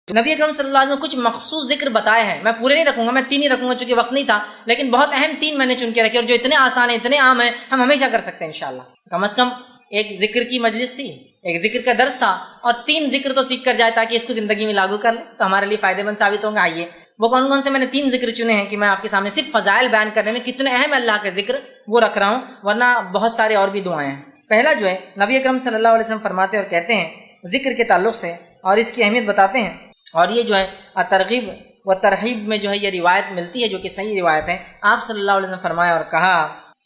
نبی اکرم صلی اللہ علیہ وسلم نے کچھ مخصوص ذکر بتائے ہیں، میں پورے نہیں رکھوں گا، میں 3 ہی رکھوں گا چونکہ وقت نہیں تھا، لیکن بہت اہم 3 میں نے چن کے رکھے اور جو اتنے آسان ہیں، اتنے عام ہیں، ہم ہمیشہ کر سکتے ہیں انشاءاللہ۔ کم از کم ایک ذکر کی مجلس تھی، ایک ذکر کا درس تھا، اور 3 ذکر تو سیکھ کر جائے تاکہ اس کو زندگی میں لاگو کر لیں تو ہمارے لیے فائدہ مند ثابت ہوں گا۔ آئیے وہ کون سے میں نے 3 ذکر چنے ہیں کہ میں آپ کے سامنے صرف فضائل بیان کرنے میں کتنے اہم اللہ کے ذکر وہ رکھ رہا ہوں، ورنہ بہت سارے اور بھی دعائیں ہیں۔ پہلا جو ہے نبی اکرم صلی اللہ علیہ وسلم فرماتے اور کہتے ہیں ذکر کے تعلق سے اور اس کی اہمیت بتاتے ہیں، اور یہ جو ہے ترغیب و ترہیب میں جو ہے یہ روایت ملتی ہے جو کہ صحیح روایت ہے۔ آپ صلی اللہ علیہ وسلم فرمایا اور کہا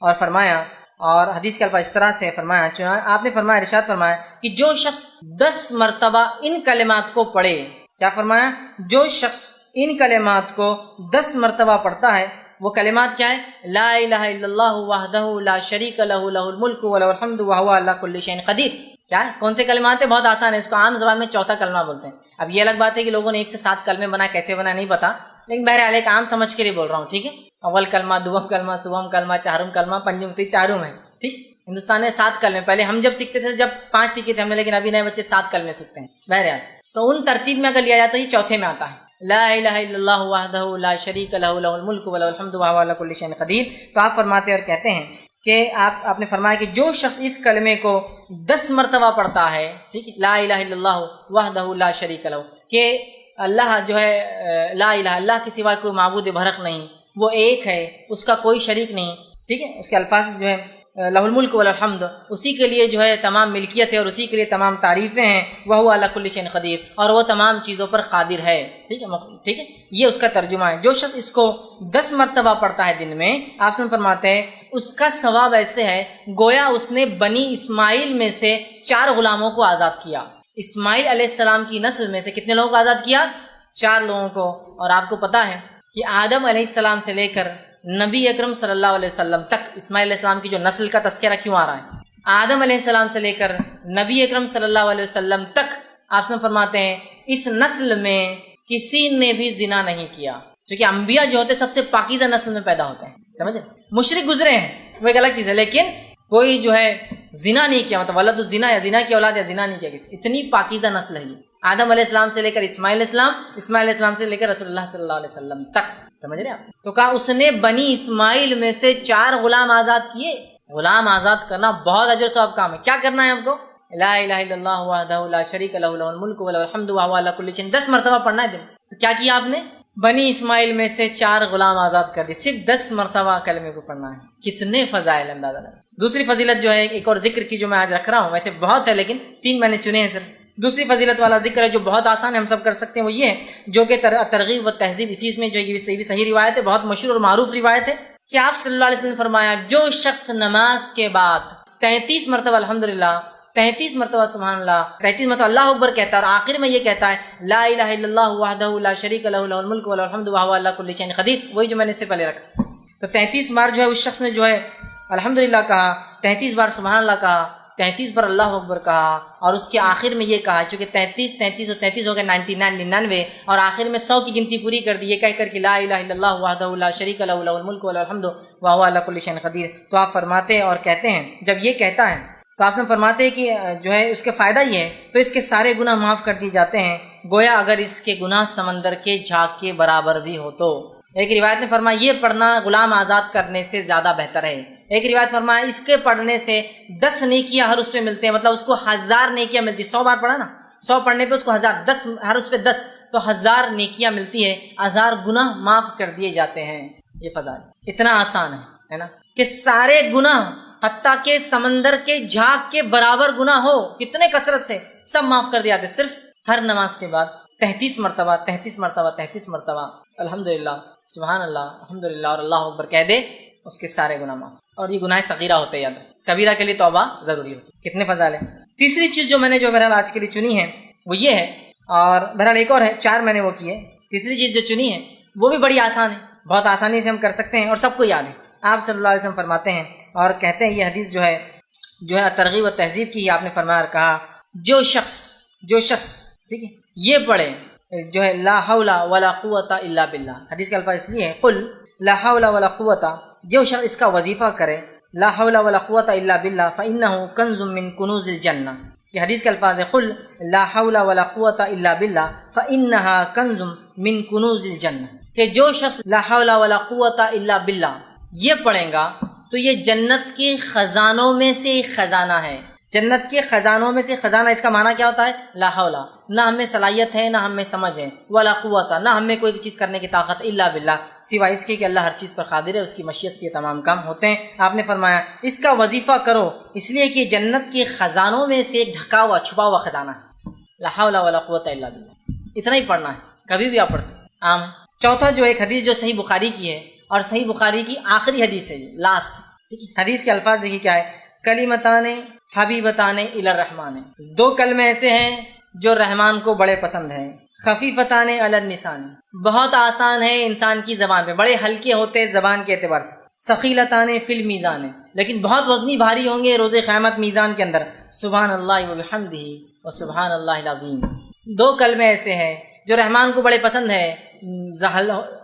اور فرمایا، اور حدیث کے الفاظ اس طرح سے فرمایا، آپ نے فرمایا، ارشاد فرمایا کہ جو شخص 10 مرتبہ ان کلمات کو پڑھے، کیا فرمایا؟ جو شخص ان کلمات کو 10 مرتبہ پڑھتا ہے، وہ کلمات کیا ہے؟ لا الہ الا اللہ وحدہ لا شریک لہ لہ الملک ولہ الحمد وہو علی کل شیء قدیر۔ کیا ہے؟ کون سے کلمات ہیں؟ بہت آسان ہے، اس کو عام زبان میں چوتھا کلمہ بولتے ہیں۔ اب یہ الگ بات ہے کہ لوگوں نے 1 سے 7 کلمے بنائے، کیسے بنا نہیں پتا، لیکن بہرحال ایک عام سمجھ کے لیے بول رہا ہوں، ٹھیک ہے؟ اول کلمہ، دوم کلمہ، سوم کلمہ، چہارم کلمہ، پنجم تی چارم ہے، ٹھیک؟ ہندوستان میں 7 کلمے، پہلے ہم جب سیکھتے تھے جب 5 سیکھے تھے ہم نے، لیکن ابھی نئے بچے 7 کلمے سیکھتے ہیں۔ بہرحال تو ان ترتیب میں اگر لیا جاتا ہے یہ چوتھے میں آتا ہے، لا الہ الا اللہ وحدہ لا شریک لہ لہ الملک ولہ الحمد وہو علی کل شیء قدیر۔ تو آپ فرماتے اور کہتے ہیں کہ آپ نے فرمایا کہ جو شخص اس کلمے کو 10 مرتبہ پڑھتا ہے، ٹھیک ہے، لا الہ الا اللہ وحدہ لا شریک لہ، کہ اللہ جو ہے لا الہ، اللہ کے سوا کوئی معبود برحق نہیں، وہ ایک ہے، اس کا کوئی شریک نہیں، ٹھیک ہے، اس کے الفاظ جو ہے لہ الملک ولہ الحمد، اسی کے لیے جو ہے تمام ملکیت ہے اور اسی کے لیے تمام تعریفیں ہیں، وہو علی کل شیء قدیر، اور وہ تمام چیزوں پر قادر ہے، ٹھیک ہے، یہ اس کا ترجمہ ہے۔ جو شخص اس کو 10 مرتبہ پڑھتا ہے دن میں، آپ سے فرماتے ہیں اس کا ثواب ایسے ہے گویا اس نے بنی اسماعیل میں سے 4 غلاموں کو آزاد کیا۔ اسماعیل علیہ السلام کی نسل میں سے کتنے لوگوں کو آزاد کیا؟ 4 لوگوں کو۔ اور آپ کو پتا ہے کہ آدم علیہ السلام سے لے کر نبی اکرم صلی اللہ علیہ وسلم تک، اسماعیل علیہ السلام کی جو نسل کا تذکرہ کیوں آ رہا ہے؟ آدم علیہ السلام سے لے کر نبی اکرم صلی اللہ علیہ وسلم تک آپ سے فرماتے ہیں اس نسل میں کسی نے بھی زنا نہیں کیا، کیونکہ انبیاء جو ہوتے سب سے پاکیزہ نسل میں پیدا ہوتے ہیں، سمجھے؟ مشرک گزرے ہیں وہ ایک الگ چیز ہے، لیکن کوئی جو ہے زنا نہیں کیا، مطلب ولد الزنا یا زنا کی اولاد یا زنا نہیں کیا کسی، اتنی پاکیزہ نسل ہے یہ، آدم علیہ السلام سے لے کر اسماعیل علیہ السلام، اسماعیل علیہ السلام سے لے کر رسول اللہ صلی اللہ علیہ وسلم تک، سمجھ رہے ہیں؟ تو کہا اس نے بنی اسماعیل میں سے 4 غلام آزاد کیے۔ غلام آزاد کرنا بہت اجر ثواب کام ہے۔ کیا کرنا ہے ہم کو؟ لا الہ الا اللہ وحدہ لا شریک لہ لہ الملک ولہ الحمد وہو علی کل شیء، 10 مرتبہ پڑھنا ہے دن۔ تو کیا کیا آپ نے؟ بنی اسماعیل میں سے 4 غلام آزاد کر دی، صرف 10 مرتبہ کلمے کو پڑھنا ہے۔ کتنے فضائل اندازہ لگا۔ دوسری فضیلت جو ہے ایک اور ذکر کی جو میں آج رکھ رہا ہوں، ویسے بہت ہے لیکن 3 میں نے چنے ہیں صرف۔ دوسری فضیلت والا ذکر ہے جو بہت آسان ہے، ہم سب کر سکتے ہیں، وہ یہ ہے جو کہ ترغیب و تہذیب، اسی میں جو یہ صحیح روایت ہے، بہت مشہور اور معروف روایت ہے کہ آپ صلی اللہ علیہ وسلم نے فرمایا جو شخص نماز کے بعد 33 مرتبہ الحمدللہ، 33 مرتبہ سبحان اللہ، 33 مرتبہ اللہ اکبر کہتا ہے اور آخر میں یہ کہتا ہے لا الہ الا اللہ وحدہ لا شریک لہ لہ الملک ولہ الحمد وہو علی کل شیء قدیر، وہی جو میں نے اس سے پہلے رکھا۔ تو 33 بار جو ہے اس شخص نے جو ہے الحمدللہ کہا، 33 بار سبحان اللہ کہا، 33 بار اللہ اکبر کہا، اور اس کے آخر میں یہ کہا، چونکہ 33 اور 33 ہو گئے 99 اور آخر میں 100 کی گنتی پوری کر دی یہ کہہ کر کہ لا الہ الا اللہ وحدہ لا شریک لہ لہ الملک ولہ الحمد وہو علی کل شیء قدیر۔ تو آپ فرماتے اور کہتے ہیں جب یہ کہتا ہے تو آپ فرماتے ہیں کہ جو ہے اس کے فائدہ یہ ہے تو اس کے سارے گناہ معاف کر دیے جاتے ہیں، گویا اگر اس کے گناہ سمندر کے جھاگ کے برابر بھی ہو تو۔ ایک روایت نے فرمایا یہ پڑھنا غلام آزاد کرنے سے زیادہ بہتر ہے۔ ایک روایت فرمایا اس کے پڑھنے سے 10 نیکیاں ہر اس پہ ملتے ہیں، مطلب اس کو 1000 نیکیاں ملتی، 100 بار پڑھا نا، 100 پڑھنے پہ اس کو 1000، 10 ہر اس پہ 10 تو 1000 نیکیاں ملتی ہے، 1000 گناہ معاف کر دیے جاتے ہیں۔ یہ فضائل اتنا آسان ہے نا کہ سارے گناہ حتیٰ کہ سمندر کے جھاگ کے برابر گناہ ہو کتنے کثرت سے سب معاف کر دیا جاتے، صرف ہر نماز کے بعد 33 مرتبہ 33 مرتبہ 33 مرتبہ الحمدللہ سبحان اللہ الحمدللہ اور اللہ اکبر کہہ دے، اس کے سارے گناہ معاف۔ اور یہ گناہ صغیرہ ہوتے ہیں، یاد کبیرہ کے لیے توبہ ضروری ہوتی۔ کتنے فضائل ہیں۔ تیسری چیز جو میں نے جو بہرحال آج کے لیے چنی ہے وہ یہ ہے، اور بہرحال ایک اور ہے، 4 میں نے وہ کی ہے۔ تیسری چیز جو چنی ہے وہ بھی بڑی آسان ہے، بہت آسانی سے ہم کر سکتے ہیں اور سب کو یاد ہے۔ آپ صلی اللہ علیہ وسلم فرماتے ہیں اور کہتے ہیں، یہ حدیث جو ہے ترغیب و تہذیب کی، آپ نے فرمایا اور کہا جو شخص ٹھیک ہے یہ پڑھے جو ہے لا حول ولا قوت الا باللہ، حدیث کا الفاظ اس لیے ہے قل لا حول ولا قوت، جو شخص اس کا وظیفہ کرے لا حول ولا قوت الا باللہ فانہ کنز من کنوز الجنہ، یہ حدیث کے الفاظ ہیں قل لا حول ولا قوت الا باللہ فانها کنز من کنوز الجنہ، کہ جو شخص لا حول ولا قوت الا باللہ یہ پڑھے گا تو یہ جنت کے خزانوں میں سے ایک خزانہ ہے۔ جنت کے خزانوں میں سے خزانہ، اس کا معنی کیا ہوتا ہے؟ لا حول، نہ ہمیں صلاحیت ہے، نہ ہمیں سمجھ ہے، ولا قوت، نہ ہمیں کوئی چیز کرنے کی طاقت، الا باللہ، سوائے اس کے کہ اللہ ہر چیز پر قادر ہے، اس کی مشیت سے یہ تمام کام ہوتے ہیں۔ آپ نے فرمایا اس کا وظیفہ کرو، اس لیے کہ جنت کے خزانوں میں سے ایک ڈھکا ہوا چھپا ہوا خزانہ ہے۔ لا حول ولا قوت الا باللہ، اتنا ہی پڑھنا ہے، کبھی بھی آپ پڑھ سکتے ہیں، عام۔ چوتھا جو ایک حدیث جو صحیح بخاری کی ہے، اور صحیح بخاری کی آخری حدیث ہے، لاسٹ حدیث کے الفاظ دیکھیے کیا ہے، کلمتان حبیبتان الی الرحمن، دو کلمے ایسے ہیں جو رحمان کو بڑے پسند ہیں، خفیفتان علی اللسان، بہت آسان ہے انسان کی زبان پہ، بڑے ہلکے ہوتے ہیں زبان کے اعتبار سے، ثقیلتان فی المیزان، لیکن بہت وزنی بھاری ہوں گے روز قیامت میزان کے اندر، سبحان اللہ وبحمدہ وسبحان اللہ العظیم۔ دو کلمے ایسے ہیں جو رحمان کو بڑے پسند ہے،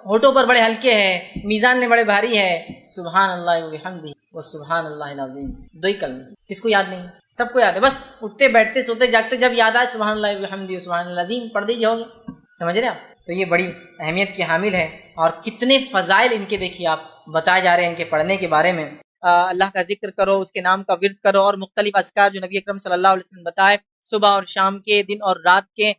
ہونٹوں پر بڑے ہلکے ہیں، میزان میں بڑے بھاری ہے، سبحان اللہ وبحمدہ وسبحان اللہ العظیم۔ دو ہی کلمے، کس کو یاد نہیں؟ سب کو یاد ہے، بس اٹھتے بیٹھتے سوتے جاگتے جب یاد آئے سبحان اللہ وبحمدہ وسبحان اللہ العظیم پڑھ دیجیے، ہوگا۔ سمجھ رہے آپ؟ تو یہ بڑی اہمیت کی حامل ہے، اور کتنے فضائل ان کے دیکھیے آپ بتائے جا رہے ہیں ان کے پڑھنے کے بارے میں۔ اللہ کا ذکر کرو، اس کے نام کا ورد کرو، اور مختلف اذکار جو نبی اکرم صلی اللہ علیہ وسلم بتائے، صبح اور شام کے، دن اور رات کے،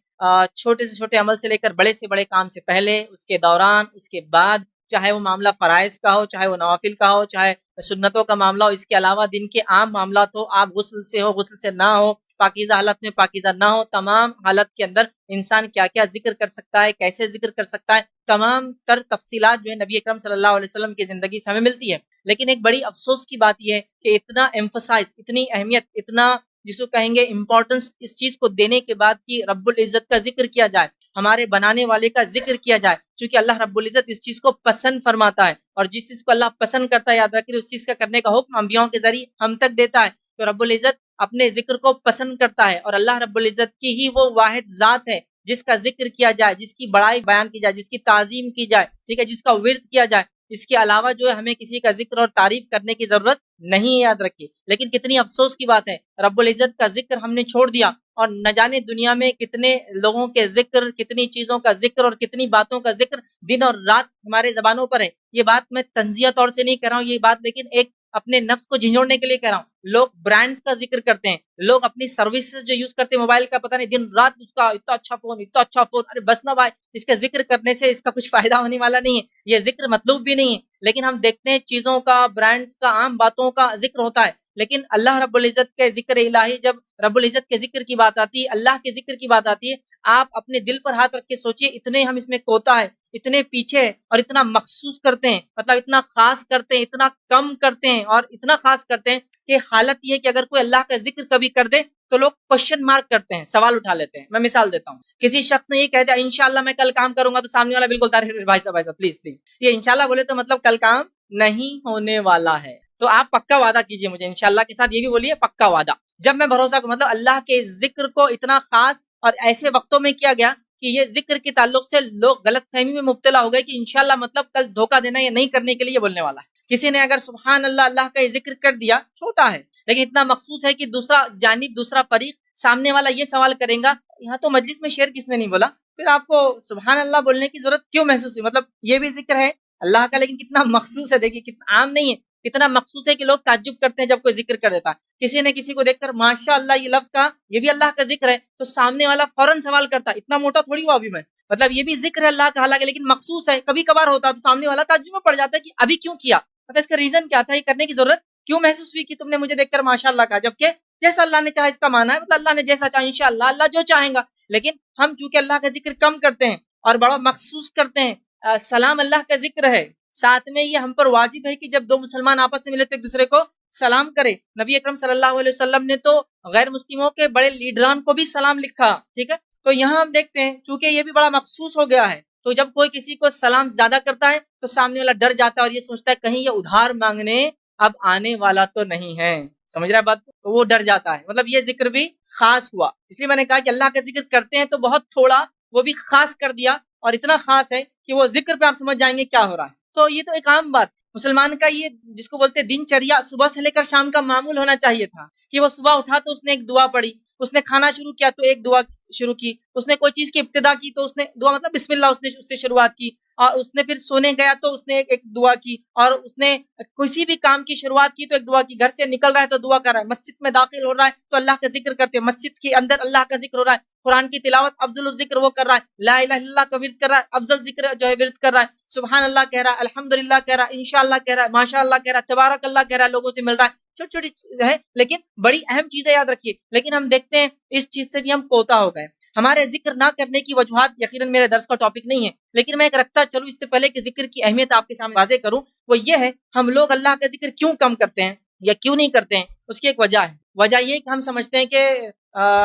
چھوٹے سے چھوٹے عمل سے لے کر بڑے سے بڑے کام سے پہلے، اس کے دوران، اس کے بعد، چاہے وہ معاملہ فرائض کا ہو، چاہے وہ نوافل کا ہو، چاہے سنتوں کا معاملہ ہو، اس کے علاوہ دن کے عام معاملات ہو، آپ غسل سے ہو، غسل سے نہ ہو، پاکیزہ حالت میں پاکیزہ نہ ہو، تمام حالت کے اندر انسان کیا کیا ذکر کر سکتا ہے، کیسے ذکر کر سکتا ہے، تمام تر تفصیلات جو ہے نبی اکرم صلی اللہ علیہ وسلم کی زندگی سے ہمیں ملتی ہے۔ لیکن ایک بڑی افسوس کی بات یہ ہے کہ اتنا ایمفسائز، اتنی اہمیت، اتنا جس کو کہیں گے امپورٹنس اس چیز کو دینے کے بعد کہ رب العزت کا ذکر کیا جائے، ہمارے بنانے والے کا ذکر کیا جائے، چونکہ اللہ رب العزت اس چیز کو پسند فرماتا ہے، اور جس چیز کو اللہ پسند کرتا ہے، یاد رکھیے، اس چیز کا کرنے کا حکم انبیاءوں کے ذریعے ہم تک دیتا ہے۔ تو رب العزت اپنے ذکر کو پسند کرتا ہے، اور اللہ رب العزت کی ہی وہ واحد ذات ہے جس کا ذکر کیا جائے، جس کی بڑائی بیان کی جائے، جس کی تعظیم کی جائے، ٹھیک ہے، جس کا ورد کیا جائے۔ اس کے علاوہ جو ہے ہمیں کسی کا ذکر اور تعریف کرنے کی ضرورت نہیں ہے، یاد رکھیے۔ لیکن کتنی افسوس کی بات ہے، رب العزت کا ذکر ہم نے چھوڑ دیا، اور نہ جانے دنیا میں کتنے لوگوں کے ذکر، کتنی چیزوں کا ذکر اور کتنی باتوں کا ذکر دن اور رات ہمارے زبانوں پر ہے۔ یہ بات میں تنزیہ طور سے نہیں کہہ رہا ہوں، یہ بات لیکن ایک اپنے نفس کو جھنجھوڑنے کے لیے کہہ رہا ہوں۔ لوگ برانڈز کا ذکر کرتے ہیں، لوگ اپنی سروسز جو یوز کرتے ہیں موبائل کا، پتہ نہیں دن رات اس کا اتنا اچھا فون، اتنا اچھا فون، ارے بس نہ بھائی، اس کے ذکر کرنے سے اس کا کچھ فائدہ ہونے والا نہیں ہے، یہ ذکر مطلوب بھی نہیں ہے۔ لیکن ہم دیکھتے ہیں چیزوں کا، برانڈز کا، عام باتوں کا ذکر ہوتا ہے، لیکن اللہ رب العزت کے ذکر الہی، جب رب العزت کے ذکر کی بات آتی ہے، اللہ کے ذکر کی بات آتی ہے، آپ اپنے دل پر ہاتھ رکھ کے سوچئے، اتنے ہم اس میں کوتا ہے، اتنے پیچھے، اور اتنا مخصوص کرتے ہیں، مطلب اتنا خاص کرتے ہیں، اتنا کم کرتے ہیں، اور اتنا خاص کرتے ہیں کہ حالت یہ ہے کہ اگر کوئی اللہ کا ذکر کبھی کر دے تو لوگ کوشچن مارک کرتے ہیں، سوال اٹھا لیتے ہیں۔ میں مثال دیتا ہوں، کسی شخص نے یہ کہہ دیا انشاءاللہ میں کل کام کروں گا، تو سامنے والا بالکل بھائی صاحب پلیز یہ انشاءاللہ بولے تو مطلب کل کام نہیں ہونے والا ہے۔ تو آپ پکا وعدہ کیجئے مجھے انشاءاللہ کے ساتھ، یہ بھی بولیے پکا وعدہ۔ جب میں بھروسہ کروں، مطلب اللہ کے ذکر کو اتنا خاص اور ایسے وقتوں میں کیا گیا کہ یہ ذکر کے تعلق سے لوگ غلط فہمی میں مبتلا ہو گئے کہ انشاءاللہ مطلب کل دھوکہ دینا یا نہیں کرنے کے لیے بولنے والا ہے۔ کسی نے اگر سبحان اللہ، اللہ کا یہ ذکر کر دیا، چھوٹا ہے لیکن اتنا مخصوص ہے کہ دوسرا جانب، دوسرا فریق، سامنے والا یہ سوال کرے گا یہاں تو مجلس میں شعر کس نے نہیں بولا، پھر آپ کو سبحان اللہ بولنے کی ضرورت کیوں محسوس ہوئی؟ مطلب یہ بھی ذکر ہے اللہ کا، لیکن کتنا مخصوص ہے، دیکھیے کتنا عام نہیں ہے، کتنا مخصوص ہے کہ لوگ تعجب کرتے ہیں جب کوئی ذکر کر دیتا ہے۔ کسی نے کسی کو دیکھ کر ماشاء اللہ یہ لفظ کہا، یہ بھی اللہ کا ذکر ہے، تو سامنے والا فوراً سوال کرتا ہے اتنا موٹا تھوڑی ہوا ابھی میں، مطلب یہ بھی ذکر ہے اللہ کا، حالانکہ لیکن مخصوص ہے، کبھی کبھار ہوتا ہے تو سامنے والا تعجب میں پڑ جاتا ہے کہ ابھی کیوں کیا، مطلب اس کا ریزن کیا تھا، یہ کرنے کی ضرورت کیوں محسوس ہوئی کہ تم نے مجھے دیکھ کر ماشاء اللہ کہا، جبکہ جیسا اللہ نے چاہا اس کا معنی ہے، مطلب اللہ نے جیسا چاہا انشاءاللہ، اللہ جو چاہیں گا۔ لیکن ہم چونکہ اللہ کا ذکر کم کرتے ہیں اور بڑا مخصوص کرتے ہیں، سلام اللہ کا ذکر ہے، ساتھ میں یہ ہم پر واجب ہے کہ جب دو مسلمان آپس میں ملے تو ایک دوسرے کو سلام کرے۔ نبی اکرم صلی اللہ علیہ وسلم نے تو غیر مسلموں کے بڑے لیڈران کو بھی سلام لکھا، ٹھیک ہے۔ تو یہاں ہم دیکھتے ہیں چونکہ یہ بھی بڑا مخصوص ہو گیا ہے، تو جب کوئی کسی کو سلام زیادہ کرتا ہے تو سامنے والا ڈر جاتا ہے اور یہ سوچتا ہے کہیں یہ ادھار مانگنے اب آنے والا تو نہیں ہے، سمجھ رہا ہے بات؟ تو وہ ڈر جاتا ہے، مطلب یہ ذکر بھی خاص ہوا۔ اس لیے میں نے کہا کہ اللہ کا ذکر کرتے ہیں تو بہت تھوڑا، وہ بھی خاص کر دیا، اور اتنا خاص ہے کہ وہ ذکر پہ آپ سمجھ جائیں گے کیا ہو رہا ہے۔ تو یہ تو ایک عام بات، مسلمان کا یہ جس کو بولتے ہیں دن چریا، صبح سے لے کر شام کا معمول ہونا چاہیے تھا کہ وہ صبح اٹھا تو اس نے ایک دعا پڑھی، اس نے کھانا شروع کیا تو ایک دعا شروع کی, اس نے کوئی چیز کی ابتدا کی تو اس نے دعا مطلب بسم اللہ اس نے اس سے شروعات کی, اور اس نے پھر سونے گیا تو اس نے ایک دعا کی, اور اس نے کسی بھی کام کی شروعات کی تو ایک دعا کی, گھر سے نکل رہا ہے تو دعا کر رہا ہے, مسجد میں داخل ہو رہا ہے تو اللہ کا ذکر کرتے ہیں, مسجد کے اندر اللہ کا ذکر ہو رہا ہے, قرآن کی تلاوت افضل الذکر وہ کر رہا ہے, لا الہ الا اللہ کا ورد کر رہا ہے, افضل ذکر جو ہے ورد کر رہا ہے, سبحان اللہ کہہ رہا ہے, الحمدللہ کہہ رہا ہے, انشاءاللہ کہہ رہا ہے, ماشاء اللہ کہہ رہا ہے, تبارک اللہ کہہ رہا ہے, لوگوں سے مل رہا ہے, چھوٹی چھوٹی چیزیں ہیں لیکن بڑی اہم چیزیں یاد رکھیے. لیکن ہم دیکھتے ہیں اس چیز سے بھی ہم کوتا ہو گئے. ہمارے ذکر نہ کرنے کی وجوہات یقیناً میرے درس کا ٹاپک نہیں ہے, لیکن میں ایک رکھتا چلوں اس سے پہلے کہ ذکر کی اہمیت آپ کے سامنے واضح کروں, وہ یہ ہے ہم لوگ اللہ کا ذکر کیوں کم کرتے ہیں یا کیوں نہیں کرتے ہیں. اس کی ایک وجہ ہے, وجہ یہ کہ ہم سمجھتے ہیں کہ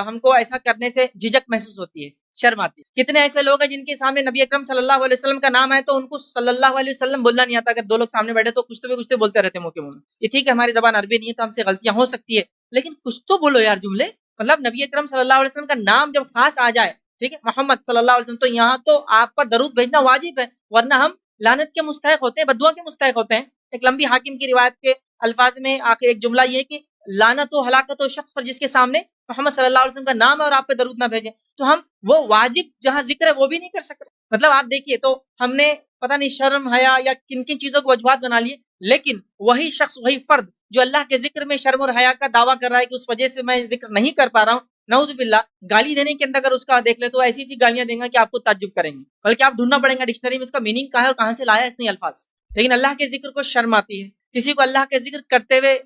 ہم کو ایسا کرنے سے جھجک محسوس ہوتی ہے, شرم آتی ہے. کتنے ایسے لوگ ہیں جن کے سامنے نبی اکرم صلی اللہ علیہ وسلم کا نام ہے تو ان کو صلی اللہ علیہ وسلم بولنا نہیں آتا. اگر دو لوگ سامنے بیٹھے تو کچھ تو بولتے رہتے ہیں منہ کے منہ میں. یہ ٹھیک ہے ہماری زبان عربی نہیں ہے تو ہم سے غلطیاں ہو سکتی ہے, لیکن کچھ تو بولو یار جملے. مطلب نبی اکرم صلی اللہ علیہ وسلم کا نام جب خاص آ جائے, ٹھیک ہے, محمد صلی اللہ علیہ وسلم, تو یہاں تو آپ پر درود بھیجنا واجب ہے, ورنہ ہم لعنت کے مستحق ہوتے ہیں, بددعا کے مستحق ہوتے ہیں. ایک لمبی حاکم کی روایت کے الفاظ میں آخر ایک جملہ یہ کہ لعنت و ہلاکت و شخص پر جس کے سامنے محمد صلی اللہ علیہ وسلم کا نام ہے اور آپ پہ درود نہ بھیجیں. تو ہم وہ واجب جہاں ذکر ہے وہ بھی نہیں کر سکتے. مطلب آپ دیکھیے, تو ہم نے پتہ نہیں شرم حیا یا کن کن چیزوں کو وجوہات بنا لیے, لیکن وہی شخص وہی فرد جو اللہ کے ذکر میں شرم اور حیا کا دعویٰ کر رہا ہے کہ اس وجہ سے میں ذکر نہیں کر پا رہا ہوں, نعوذ باللہ, گالی دینے کے اندر اگر اس کا دیکھ لے تو ایسی ایسی گالیاں دیں گا کہ آپ کو تعجب کریں گے, بلکہ آپ ڈھونڈنا پڑیں گا ڈکشنری میں اس کا میننگ کہاں ہے اور کہاں سے لایا اس نے الفاظ. لیکن اللہ کے ذکر کو شرم آتی ہے. کسی کو اللہ کے ذکر کرتے ہوئے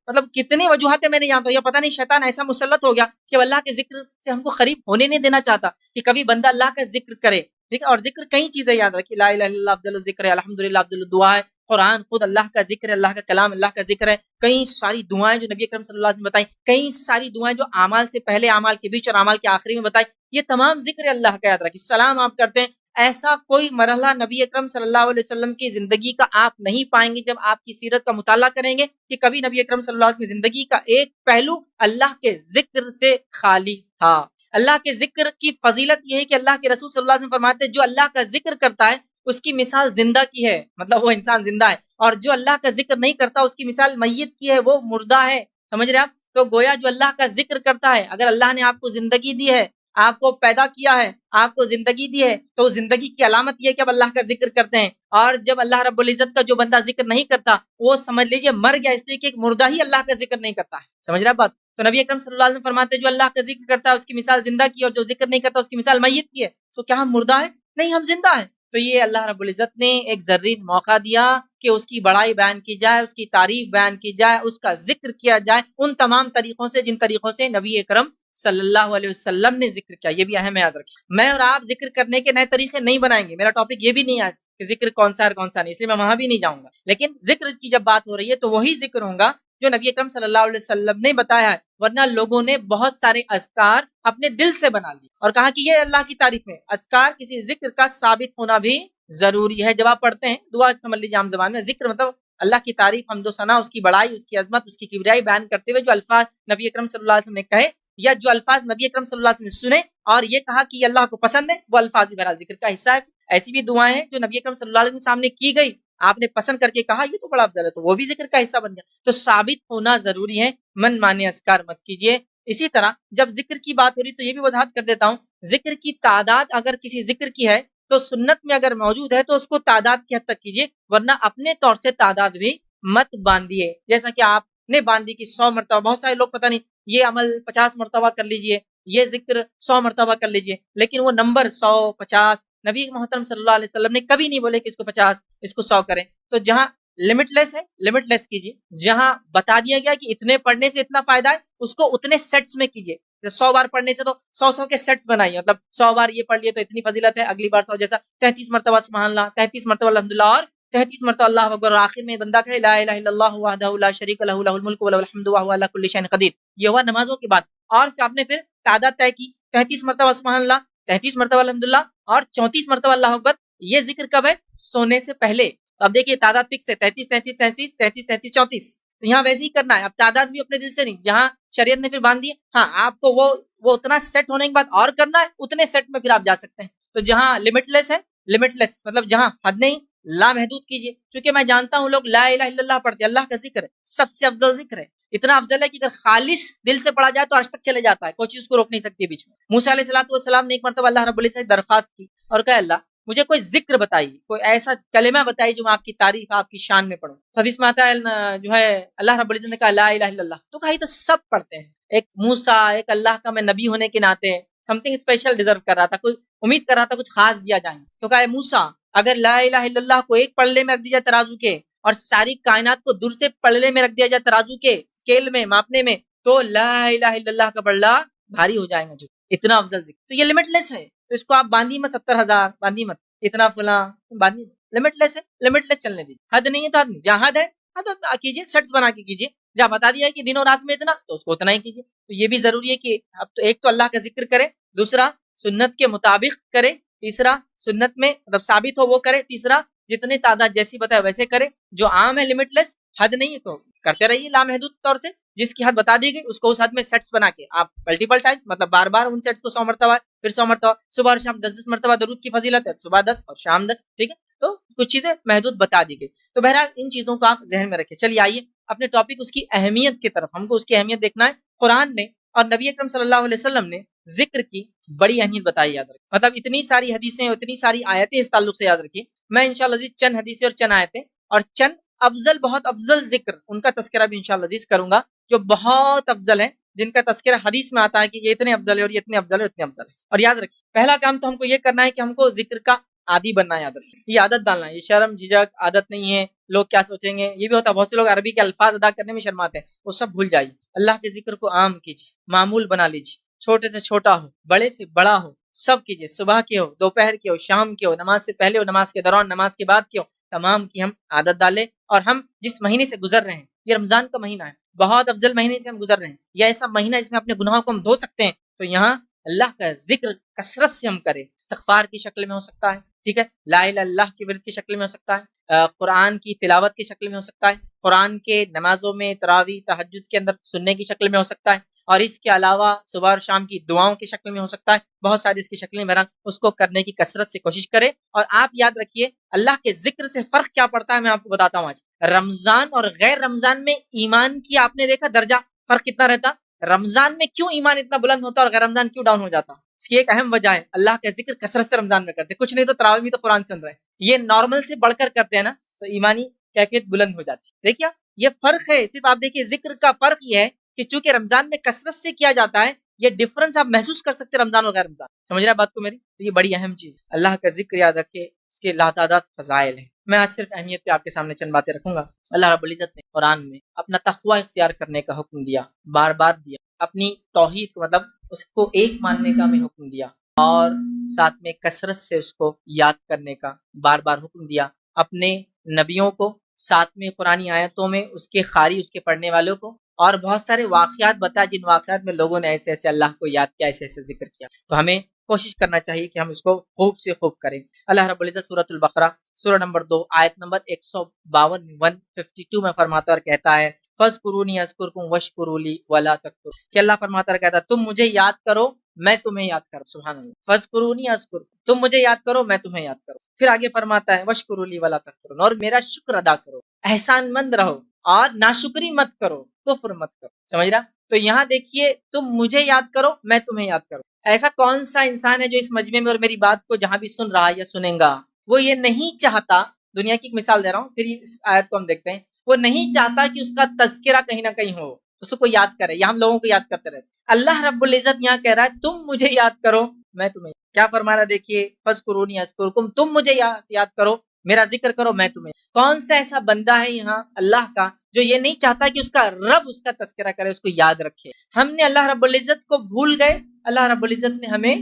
مطلب کتنی وجوہاتیں میں نے جانتا ہوں, یا پتہ نہیں شیطان ایسا مسلط ہو گیا کہ اللہ کے ذکر سے ہم کو قریب ہونے نہیں دینا چاہتا کہ کبھی بندہ اللہ کا ذکر کرے. ٹھیک ہے, اور ذکر کئی چیزیں یاد رکھیے, لا الہ الا اللہ افضل الذکر ہے, الحمدللہ افضل الدعا ہے, قرآن خود اللہ کا ذکر ہے, اللہ کا کلام اللہ کا ذکر ہے, کئی ساری دعائیں جو نبی اکرم صلی اللہ علیہ وسلم نے بتائیں, کئی ساری دعائیں جو اعمال سے پہلے, اعمال کے بیچ اور اعمال کے آخری میں بتائی, یہ تمام ذکر اللہ کا. یاد رکھیے, سلام آپ کرتے ہیں, ایسا کوئی مرحلہ نبی اکرم صلی اللہ علیہ وسلم کی زندگی کا آپ نہیں پائیں گے جب آپ کی سیرت کا مطالعہ کریں گے کہ کبھی نبی اکرم صلی اللہ علیہ وسلم کی زندگی کا ایک پہلو اللہ کے ذکر سے خالی تھا. اللہ کے ذکر کی فضیلت یہ ہے کہ اللہ کے رسول صلی اللہ علیہ وسلم فرماتے ہیں جو اللہ کا ذکر کرتا ہے اس کی مثال زندہ کی ہے, مطلب وہ انسان زندہ ہے, اور جو اللہ کا ذکر نہیں کرتا اس کی مثال میت کی ہے, وہ مردہ ہے. سمجھ رہے آپ؟ تو گویا جو اللہ کا ذکر کرتا ہے, اگر اللہ نے آپ کو زندگی دی ہے, آپ کو پیدا کیا ہے, آپ کو زندگی دی ہے, تو زندگی کی علامت یہ ہے کہ اب اللہ کا ذکر کرتے ہیں. اور جب اللہ رب العزت کا جو بندہ ذکر نہیں کرتا وہ سمجھ لیجئے مر گیا, اس لیے کہ ایک مردہ ہی اللہ کا ذکر نہیں کرتا ہے. سمجھ رہے آپ بات؟ تو نبی اکرم صلی اللہ علیہ وسلم فرماتے ہیں جو اللہ کا ذکر کرتا ہے اس کی مثال زندہ کی, اور جو ذکر نہیں کرتا اس کی مثال میت کی ہے. تو کیا ہم مردہ ہیں؟ نہیں, ہم زندہ ہیں. تو یہ اللہ رب العزت نے ایک زرین موقع دیا کہ اس کی بڑائی بیان کی جائے, اس کی تعریف بیان کی جائے, اس کا ذکر کیا جائے ان تمام طریقوں سے جن طریقوں سے نبی اکرم صلی اللہ علیہ وسلم نے ذکر کیا. یہ بھی اہم ہے, یاد رکھیں. میں اور آپ ذکر کرنے کے نئے طریقے نہیں بنائیں گے, میرا ٹاپک یہ بھی نہیں ہے کہ ذکر کون سا ہے اور کون سا نہیں, اس لیے میں وہاں بھی نہیں جاؤں گا. لیکن ذکر کی جب بات ہو رہی ہے تو وہی ذکر ہوگا جو نبی اکرم صلی اللہ علیہ وسلم نے بتایا ہے, ورنہ لوگوں نے بہت سارے اذکار اپنے دل سے بنا لیے اور کہا کہ یہ اللہ کی تعریف ہے. اذکار کسی ذکر کا ثابت ہونا بھی ضروری ہے. جب آپ پڑھتے ہیں دعا سمجھ لیجیے عام زبان میں, ذکر مطلب اللہ کی تعریف, حمد و ثنا, اس کی بڑائی, اس کی عظمت, اس کی کبریائی بیان کرتے ہوئے جو الفاظ نبی اکرم صلی اللہ علیہ وسلم نے کہے, یا جو الفاظ نبی اکرم صلی اللہ علیہ وسلم نے سنے اور یہ کہا کہ یہ اللہ کو پسند ہے, وہ الفاظ بھی بہرحال ذکر کا حصہ ہے. ایسی بھی دعائیں ہیں جو نبی اکرم صلی اللہ علیہ وسلم کے سامنے کی گئی, آپ نے پسند کر کے کہا یہ تو بڑا افضل ہے, تو وہ بھی ذکر کا حصہ بن گیا. تو ثابت ہونا ضروری ہے, من مانے اذکار مت کیجیے. اسی طرح جب ذکر کی بات ہو رہی تو یہ بھی وضاحت کر دیتا ہوں, ذکر کی تعداد اگر کسی ذکر کی ہے تو سنت میں اگر موجود ہے تو اس کو تعداد کی حد تک کیجیے, ورنہ اپنے طور سے تعداد بھی مت باندھیے. جیسا کہ آپ نے باندھی کی 100 مرتبہ, بہت سارے لوگ پتہ نہیں یہ عمل 50 مرتبہ کر لیجئے, یہ ذکر 100 مرتبہ کر لیجئے, لیکن وہ نمبر 100 50 نبی محترم صلی اللہ علیہ وسلم نے کبھی نہیں بولے کہ اس کو 50 اس کو 100 کریں. تو جہاں لمٹ لیس ہے لمٹ لیس کیجیے, جہاں بتا دیا گیا کہ اتنے پڑھنے سے اتنا فائدہ ہے اس کو اتنے سیٹس میں کیجیے. 100 بار پڑھنے سے تو 100 کے سیٹس بنائیے, مطلب 100 بار یہ پڑھ لیے تو اتنی فضیلت ہے, اگلی بار 100, جیسا 33 مرتبہ سبحان اللہ, 33 مرتبہ الحمدللہ, اور 33 مرتبہ اللہ اکبر, اور آخر میں بندہ کہے لا الہ الا اللہ وحدہ لا شریک لہ لہ الملک ولہ الحمد وہو علی کل شیء قدیر. یہ ہوا نمازوں کی بات. اور پھر آپ نے پھر تعداد طے کی, 33 مرتبہ سبحان اللہ, 33 مرتبہ الحمدللہ, اور 34 مرتبہ اللہ اکبر. یہ ذکر کب ہے؟ سونے سے پہلے. اب دیکھیے تعداد فکس ہے 33 33 33 33 33 34, تو یہاں ویسے ہی کرنا ہے. اب تعداد بھی اپنے دل سے نہیں, جہاں شریعت نے پھر باندھ دی, ہاں آپ کو وہ اتنا سیٹ ہونے کے بعد اور کرنا ہے, اتنے سیٹ میں پھر آپ جا سکتے ہیں. تو جہاں لمٹ لیس ہے, لمٹ لیس مطلب جہاں حد نہیں, لا محدود کیجیے. کیونکہ میں جانتا ہوں لوگ لا الہ الا اللہ پڑھتے, اللہ کا ذکر ہے, سب سے افضل ذکر ہے, اتنا افضل ہے کہ اگر خالص دل سے پڑھا جائے تو عرش تک چلے جاتا ہے، کوئی چیز اس کو روک نہیں سکتی بیچ میں۔ موسیٰ علیہ السلام نے ایک مرتبہ اللہ رب العزت سے درخواست کی اور کہا اللہ مجھے کوئی ذکر بتائیے، کوئی ایسا کلمہ بتائیے جو میں آپ کی تعریف آپ کی شان میں پڑھوں۔ تو حدیث میں آتا ہے جو ہے اللہ رب العزت نے کہا لا الہ الا اللہ، تو کہا یہ تو سب پڑھتے ہیں، ایک موسیٰ ایک اللہ کا میں نبی ہونے کے ناطے سم تھنگ اسپیشل ڈیزرو کر رہا تھا، کوئی امید کر رہا تھا کچھ خاص دیا جائیں، تو کہا موسیٰ اگر لا الہ الا اللہ کو ایک پلڑے میں رکھ دیا ترازو کے اور ساری کائنات کو دور سے پلڑے میں رکھ دیا جائے ترازو کے اسکیل میں ماپنے میں، تو لا الہ الا اللہ کا پلڑا بھاری ہو جائے گا، جو اتنا افضل ذکر۔ تو یہ لمٹ لیس ہے، تو اس کو آپ باندھی مت 70,000 باندھی مت اتنا فلاں باندھی، لمٹ لیس ہے، لمٹ لیس چلنے دیجیے، حد نہیں ہے تو حد نہیں، جہاں حد ہے حد کیجیے، سیٹس بنا کے کیجیے، جہاں بتا دیا ہے کہ دن اور رات میں اتنا تو اس کو اتنا ہی کیجیے۔ تو یہ بھی ضروری ہے کہ اب تو ایک تو اللہ کا ذکر کرے، دوسرا سنت کے مطابق کرے، تیسرا سنت میں مطلب ثابت ہو وہ کرے، تیسرا جتنے تعداد جیسی بتائے ویسے کرے، جو عام ہے لمٹ لیس، حد نہیں ہے تو کرتے رہیے لامحدود طور سے، جس کی حد بتا دی گئی اس کو اس حد میں سیٹس بنا کے آپ ملٹیپل ٹائم مطلب بار بار ان سیٹس کو 100 مرتبہ پھر 100 مرتبہ، صبح اور شام 10 مرتبہ درود کی فضیلت ہے، صبح 10 اور شام 10، ٹھیک ہے، تو کچھ چیزیں محدود بتا دی گئی۔ تو بہرحال ان چیزوں کو آپ ذہن میں رکھیں۔ چلیے آئیے اپنے ٹاپک اس کی اہمیت کی طرف، ہم کو اس کی اہمیت دیکھنا ہے۔ قرآن نے اور نبی اکرم صلی اللہ علیہ وسلم نے ذکر کی بڑی اہمیت بتائی، یاد رکھیں، مطلب اتنی ساری حدیثیں اور اتنی ساری آیتیں اس تعلق سے یاد رکھیے۔ میں انشاءاللہ چند حدیثیں اور چند آیتیں اور چند افضل بہت افضل ذکر ان کا تذکرہ بھی انشاءاللہ کروں گا جو بہت افضل ہے، جن کا تذکرہ حدیث میں آتا ہے کہ یہ اتنے افضل ہے اور یہ اتنے افضل ہے اتنے افضل ہے۔ اور یاد رکھیے پہلا کام تو ہم کو یہ کرنا ہے کہ ہم کو ذکر کا عادی بننا ہے، یاد رکھیے یہ عادت ڈالنا ہے، یہ شرم جھجک عادت نہیں ہے، لوگ کیا سوچیں گے یہ بھی ہوتا ہے، بہت سے لوگ عربی کے الفاظ ادا کرنے میں شرماتے ہیں، وہ سب بھول جائیے، اللہ کے ذکر کو عام کیجیے، معمول بنا لیجیے، چھوٹے سے چھوٹا ہو بڑے سے بڑا ہو سب کیجیے، صبح کے ہو دوپہر کے ہو شام کے ہو، نماز سے پہلے ہو نماز کے دوران نماز کے بعد کے ہو، تمام کی ہم عادت ڈالیں۔ اور ہم جس مہینے سے گزر رہے ہیں یہ رمضان کا مہینہ ہے، بہت افضل مہینے سے ہم گزر رہے ہیں، یہ ایسا مہینہ جس میں اپنے گناہوں کو ہم دھو سکتے ہیں، تو یہاں اللہ کا ذکر کثرت سے ہم کریں، استغفار کی شکل میں ہو سکتا ہے، ٹھیک ہے، لا الہ الا اللہ کی ورد کی شکل میں ہو سکتا ہے، قرآن کی تلاوت کی شکل میں ہو سکتا ہے، قرآن کے نمازوں میں تراویح تہجد کے اندر سننے کی شکل میں ہو سکتا ہے، اور اس کے علاوہ صبح اور شام کی دعاؤں کی شکل میں ہو سکتا ہے، بہت ساری اس کی شکلیں بہرحال اس کو کرنے کی کثرت سے کوشش کرے۔ اور آپ یاد رکھیے اللہ کے ذکر سے فرق کیا پڑتا ہے میں آپ کو بتاتا ہوں آج۔ رمضان اور غیر رمضان میں ایمان کی آپ نے دیکھا درجہ فرق کتنا رہتا، رمضان میں کیوں ایمان اتنا بلند ہوتا اور غیر رمضان کیوں ڈاؤن ہو جاتا، اس کی ایک اہم وجہ ہے اللہ کا ذکر کثرت سے رمضان میں کرتے، کچھ نہیں تو تراویح بھی تو قرآن سن رہے ہیں، یہ نارمل سے بڑھ کر کرتے ہیں نا، تو ایمانی کیفیت بلند ہو جاتی ہے۔ دیکھیے یہ فرق ہے، صرف آپ دیکھیے ذکر کا فرق یہ ہے کہ چونکہ رمضان میں کثرت سے کیا جاتا ہے، یہ ڈفرنس آپ محسوس کر سکتے رمضان اور غیر رمضان، سمجھ رہے بات کو میری؟ تو یہ بڑی اہم چیز ہے، اللہ کا ذکر یاد رکھے، اس کے لاتعداد فضائل ہیں۔ میں آج صرف اہمیت پہ آپ کے سامنے چند باتیں رکھوں گا۔ اللہ رب العزت نے قرآن میں اپنا تقوی اختیار کرنے کا حکم دیا، بار بار دیا، اپنی توحید کو مطلب اس کو ایک ماننے کا ہمیں حکم دیا، اور ساتھ میں کثرت سے اس کو یاد کرنے کا بار بار حکم دیا، اپنے نبیوں کو ساتھ میں قرآنی آیتوں میں اس کے قاری اس کے پڑھنے والوں کو، اور بہت سارے واقعات بتایا جن واقعات میں لوگوں نے ایسے ایسے اللہ کو یاد کیا، ایسے ایسے ذکر کیا، تو ہمیں کوشش کرنا چاہیے کہ ہم اس کو خوب سے خوب کریں۔ اللہ رب العزت سورۃ البقرہ سورہ نمبر 2 آیت نمبر 152 میں فرماتا اور کہتا ہے فَاذْكُرُونِي أَذْكُرْكُمْ وَاشْكُرُوا لِي وَلَا تَكْفُرُونِ، کہ اللہ فرماتا اور کہتا ہے تم مجھے یاد کرو میں تمہیں یاد کروں، سبحان اللہ، فَاذْكُرُونِي أَذْكُرْكُمْ، تم مجھے یاد کرو میں تمہیں یاد کروں، پھر آگے فرماتا ہے وَاشْكُرُوا لِي وَلَا تَكْفُرُونَ، اور میرا شکر ادا کرو، احسان مند رہو اور ناشکری مت کرو، کفر مت کرو، سمجھ رہا؟ تو یہاں دیکھیے تم مجھے یاد کرو میں تمہیں یاد کروں، ایسا کون سا انسان ہے جو اس مجمع میں اور میری بات کو جہاں بھی سن رہا ہے یا سنیں گا وہ یہ نہیں چاہتا، دنیا کی ایک مثال دے رہا ہوں پھر اس آیت کو ہم دیکھتے ہیں، وہ نہیں چاہتا کہ اس کا تذکرہ کہیں نہ کہیں ہو، اس کو یاد کرے، یا ہم لوگوں کو یاد کرتے رہتے۔ اللہ رب العزت یہاں کہہ رہا ہے تم مجھے یاد کرو میں تمہیں، کیا فرما رہا دیکھیے فَاذْكُرُونِي أَذْكُرْكُمْ، تم مجھے یاد کرو میرا ذکر کرو میں تمہیں۔ کون سا ایسا بندہ ہے یہاں اللہ کا جو یہ نہیں چاہتا کہ اس کا رب اس کا تذکرہ کرے، اس کو یاد رکھے؟ ہم نے اللہ رب العزت کو بھول گئے، اللہ رب العزت نے ہمیں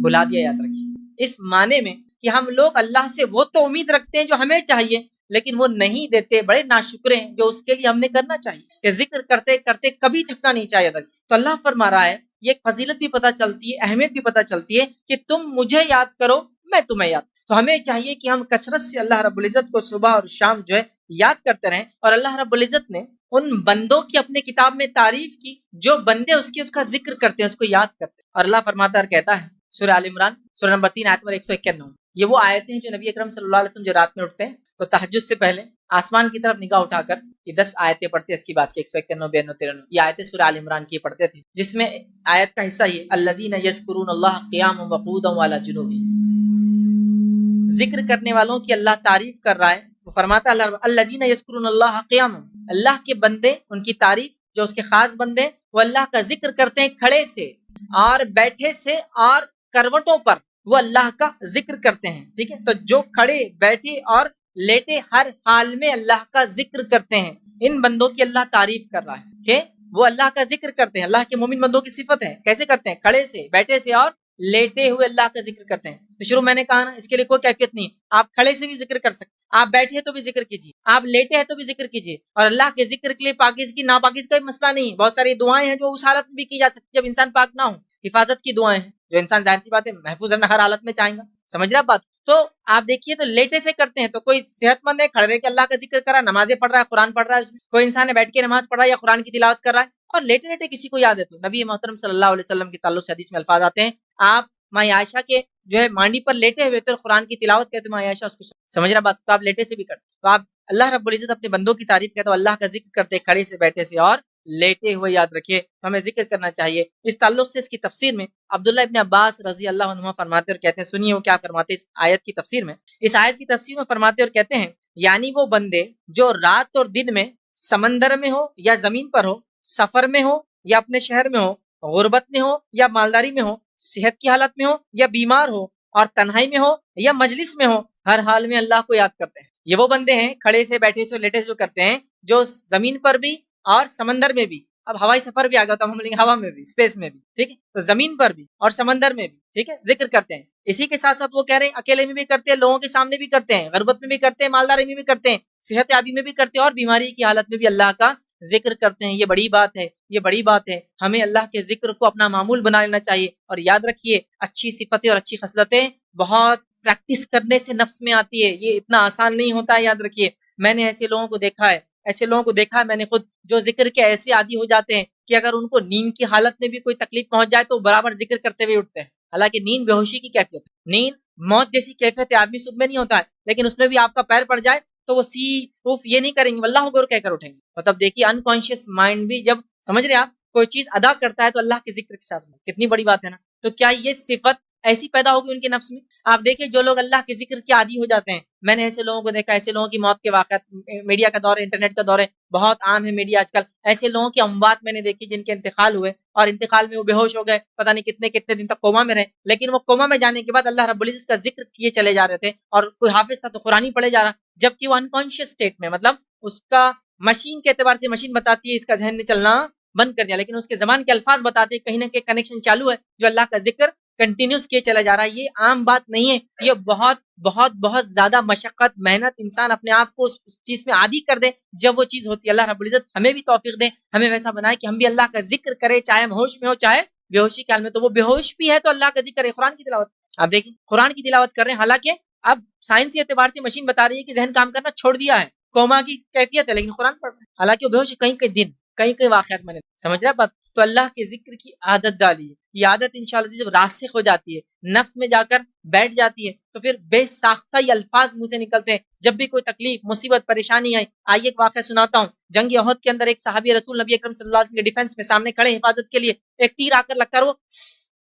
بلا دیا، یاد رکھیے، اس معنی میں کہ ہم لوگ اللہ سے وہ تو امید رکھتے ہیں جو ہمیں چاہیے لیکن وہ نہیں دیتے، بڑے ناشکرے ہیں، جو اس کے لیے ہم نے کرنا چاہیے کہ ذکر کرتے کرتے کبھی تھکنا نہیں چاہیے۔ تو اللہ فرما رہا ہے یہ ایک فضیلت بھی پتہ چلتی ہے، اہمیت بھی پتہ چلتی ہے کہ تم مجھے یاد کرو میں تمہیں یاد، تو ہمیں چاہیے کہ ہم کثرت سے اللہ رب العزت کو صبح اور شام جو ہے یاد کرتے رہیں۔ اور اللہ رب العزت نے ان بندوں کی اپنے کتاب میں تعریف کی جو بندے اس کا ذکر کرتے ہیں، اس کو یاد کرتے ہیں، اور اللہ فرماتا ہے اور کہتا ہے سورہ آل عمران سورہ نمبر 3 آیت نمبر 191، یہ وہ آیتیں ہیں جو نبی اکرم صلی اللہ علیہ وسلم جو رات میں اٹھتے ہیں تو تہجد سے پہلے آسمان کی طرف نگاہ اٹھا کر یہ 10 آیتیں پڑھتے ہیں. اس کی بات کی 191 92 93 یہ آیتیں سورہ آل عمران کی پڑھتے تھے, جس میں آیت کا حصہ یہ الذین یذکرون اللہ قیاما وقعودا وعلی جنوبہم, ذکر کرنے والوں کی اللہ تعریف کر رہا ہے. وہ فرماتا ہے الذین یذکرون اللہ قیاما, اللہ کے بندے ان کی تعریف جو اس کے خاص بندے وہ اللہ کا ذکر کرتے ہیں کھڑے سے اور بیٹھے سے اور کروٹوں پر وہ اللہ کا ذکر کرتے ہیں. ٹھیک ہے, تو جو کھڑے بیٹھے اور لیٹے ہر حال میں اللہ کا ذکر کرتے ہیں, ان بندوں کی اللہ تعریف کر رہا ہے کہ وہ اللہ کا ذکر کرتے ہیں. اللہ کے مومن بندوں کی صفت ہے. کیسے کرتے ہیں؟ کھڑے سے, بیٹھے سے اور لیٹے ہوئے اللہ کا ذکر کرتے ہیں. تو شروع میں نے کہا نا, اس کے لیے کوئی کیفیت نہیں. آپ کھڑے سے بھی ذکر کر سکتے, آپ بیٹھے ہیں تو بھی ذکر کیجیے, آپ لیٹے ہیں تو بھی ذکر کیجیے. اور اللہ کے ذکر کے لیے پاکیزگی ناپاکیزگی کا مسئلہ نہیں. بہت ساری دعائیں ہیں جو اس حالت میں بھی کی جا سکتی جب انسان پاک نہ ہو. حفاظت کی دعائیں ہیں جو انسان ظاہر سی بات ہے محفوظ رہنا ہر حالت میں چاہیں گا. سمجھ رہے آپ بات؟ تو آپ دیکھیے تو لیٹے سے کرتے ہیں. تو کوئی صحت مند ہے کھڑے کے اللہ کا ذکر کر رہا ہے, نمازیں پڑھ رہا ہے, قرآن پڑھ رہا ہے, کوئی انسان ہے بیٹھ کے نماز پڑھ رہا ہے یا قرآن کی تلاوت کر رہا ہے اور لیٹے لیٹے کسی کو یاد ہے. تو نبی محترم صلی اللہ علیہ وسلم کے تعلق سے حدیث میں الفاظ آتے ہیں, آپ ماں عائشہ کے جو ہے مانڈی پر لیٹے ہوئے تو قرآن کی تلاوت کرتے, ماں عائشہ اس کو سمجھ رہا بات, تو آپ لیٹے سے بھی کرتے. تو آپ اللہ رب العزت اپنے بندوں کی تعریف کرتے, تو اللہ کا ذکر کرتے کھڑے سے, بیٹھے سے اور لیٹے ہوئے. یاد رکھیے ہمیں ذکر کرنا چاہیے. اس تعلق سے اس کی تفسیر میں عبداللہ ابن عباس رضی اللہ عنہ فرماتے اور کہتے ہیں, سنیے وہ کیا فرماتے اس آیت کی تفسیر میں. اس آیت کی تفسیر میں فرماتے اور کہتے ہیں, یعنی وہ بندے جو رات اور دن میں سمندر میں ہو یا زمین پر ہو, سفر میں ہو یا اپنے شہر میں ہو, غربت میں ہو یا مالداری میں ہو, صحت کی حالت میں ہو یا بیمار ہو, اور تنہائی میں ہو یا مجلس میں ہو, ہر حال میں اللہ کو یاد کرتے ہیں. یہ وہ بندے ہیں کھڑے سے, بیٹھے سے, لیٹے سے جو کرتے ہیں, جو زمین پر بھی اور سمندر میں بھی. اب ہوائی سفر بھی آ گیا تو ہم لیں گے ہوا میں بھی, اسپیس میں بھی. ٹھیک ہے, تو زمین پر بھی اور سمندر میں بھی, ٹھیک ہے, ذکر کرتے ہیں. اسی کے ساتھ ساتھ وہ کہہ رہے ہیں اکیلے میں بھی کرتے ہیں, لوگوں کے سامنے بھی کرتے ہیں, غربت میں بھی کرتے ہیں, مالداری میں بھی کرتے ہیں, صحت یابی میں بھی کرتے ہیں, اور بیماری کی حالت میں بھی اللہ کا ذکر کرتے ہیں. یہ بڑی بات ہے, یہ بڑی بات ہے. ہمیں اللہ کے ذکر کو اپنا معمول بنا لینا چاہیے. اور یاد رکھیے اچھی صفتیں اور اچھی خصلتیں بہت پریکٹس کرنے سے نفس میں آتی ہے. یہ اتنا آسان نہیں ہوتا ہے. یاد رکھیے میں نے ایسے لوگوں کو دیکھا ہے, ایسے لوگوں کو دیکھا ہے میں نے خود, جو ذکر کے ایسے عادی ہو جاتے ہیں کہ اگر ان کو نیند کی حالت میں بھی کوئی تکلیف پہنچ جائے تو برابر ذکر کرتے ہوئے اٹھتے ہیں. حالانکہ نیند بے ہوشی کی کیفیت ہے, نیند موت جیسی کیفیت ہے. آدمی سود میں نہیں ہوتا ہے, لیکن اس میں بھی آپ کا پیر پڑ جائے تو وہ یہ نہیں کریں گے, واللہ اکبر کہہ کر اٹھیں گے. مطلب دیکھیے انکانشیس مائنڈ بھی جب سمجھ رہے آپ کوئی چیز ادا کرتا ہے تو اللہ کے ذکر کے ساتھ, کتنی بڑی بات ہے نا. تو کیا یہ صفت ایسی پیدا ہوگی ان کے نفس میں؟ آپ دیکھیں جو لوگ اللہ کے ذکر کے عادی ہو جاتے ہیں, میں نے ایسے لوگوں کو دیکھا, ایسے لوگوں کی موت کے واقعات, میڈیا کا دور ہے, انٹرنیٹ کا دور ہے, بہت عام ہے میڈیا آج کل. ایسے لوگوں کی اموات میں نے دیکھی جن کے انتقال ہوئے اور انتقال میں وہ بے ہوش ہو گئے, پتہ نہیں کتنے کتنے دن تک کوما میں رہے, لیکن وہ کوما میں جانے کے بعد اللہ رب العزت کا ذکر کیے چلے جا رہے تھے, اور کوئی حافظ تھا تو قرآن ہی پڑھے جا رہا, جبکہ وہ انکانشیس اسٹیٹ میں, مطلب اس کا مشین کے اعتبار سے مشین بتاتی ہے اس کا ذہن میں چلنا بند کر دیا, لیکن اس کے زبان کے الفاظ بتاتے ہیں کہیں نہ کہیں کنیکشن چالو ہے, جو اللہ کا ذکر کنٹینیوس کیے چلا جا رہا ہے. یہ عام بات نہیں ہے, یہ بہت بہت بہت زیادہ مشقت, محنت, انسان اپنے آپ کو اس چیز میں عادی کر دے جب وہ چیز ہوتی ہے. اللہ رب العزت ہمیں بھی توفیق دے, ہمیں ویسا بنائے کہ ہم بھی اللہ کا ذکر کرے, چاہے ہم ہوش میں ہو چاہے بے ہوشی کے حال میں. تو وہ بے ہوش بھی ہے تو اللہ کا ذکر ہے, قرآن کی تلاوت, آپ دیکھیں قرآن کی تلاوت کر رہے ہیں, حالانکہ اب سائنسی اعتبار سے مشین بتا رہی ہے کہ ذہن کام کرنا چھوڑ دیا ہے, کوما کی کیفیت ہے, لیکن قرآن پڑھ رہے ہیں, حالانکہ وہ بے ہوش کہیں کہیں دن کہیں کہیں واقعات میں نے سمجھ رہا بات. تو اللہ کے ذکر کی عادت ڈالی ہے. یہ عادت انشاءاللہ جب راسخ ہو جاتی ہے, نفس میں جا کر بیٹھ جاتی ہے, تو پھر بے ساختہ یہ الفاظ منہ سے نکلتے ہیں جب بھی کوئی تکلیف, مصیبت, پریشانی آئی. آئیے ایک واقعہ سناتا ہوں. جنگ احد کے اندر ایک صحابی رسول نبی اکرم صلی اللہ علیہ وسلم کے ڈیفنس میں سامنے کھڑے حفاظت کے لیے, ایک تیر آ کر لگتا ہے, وہ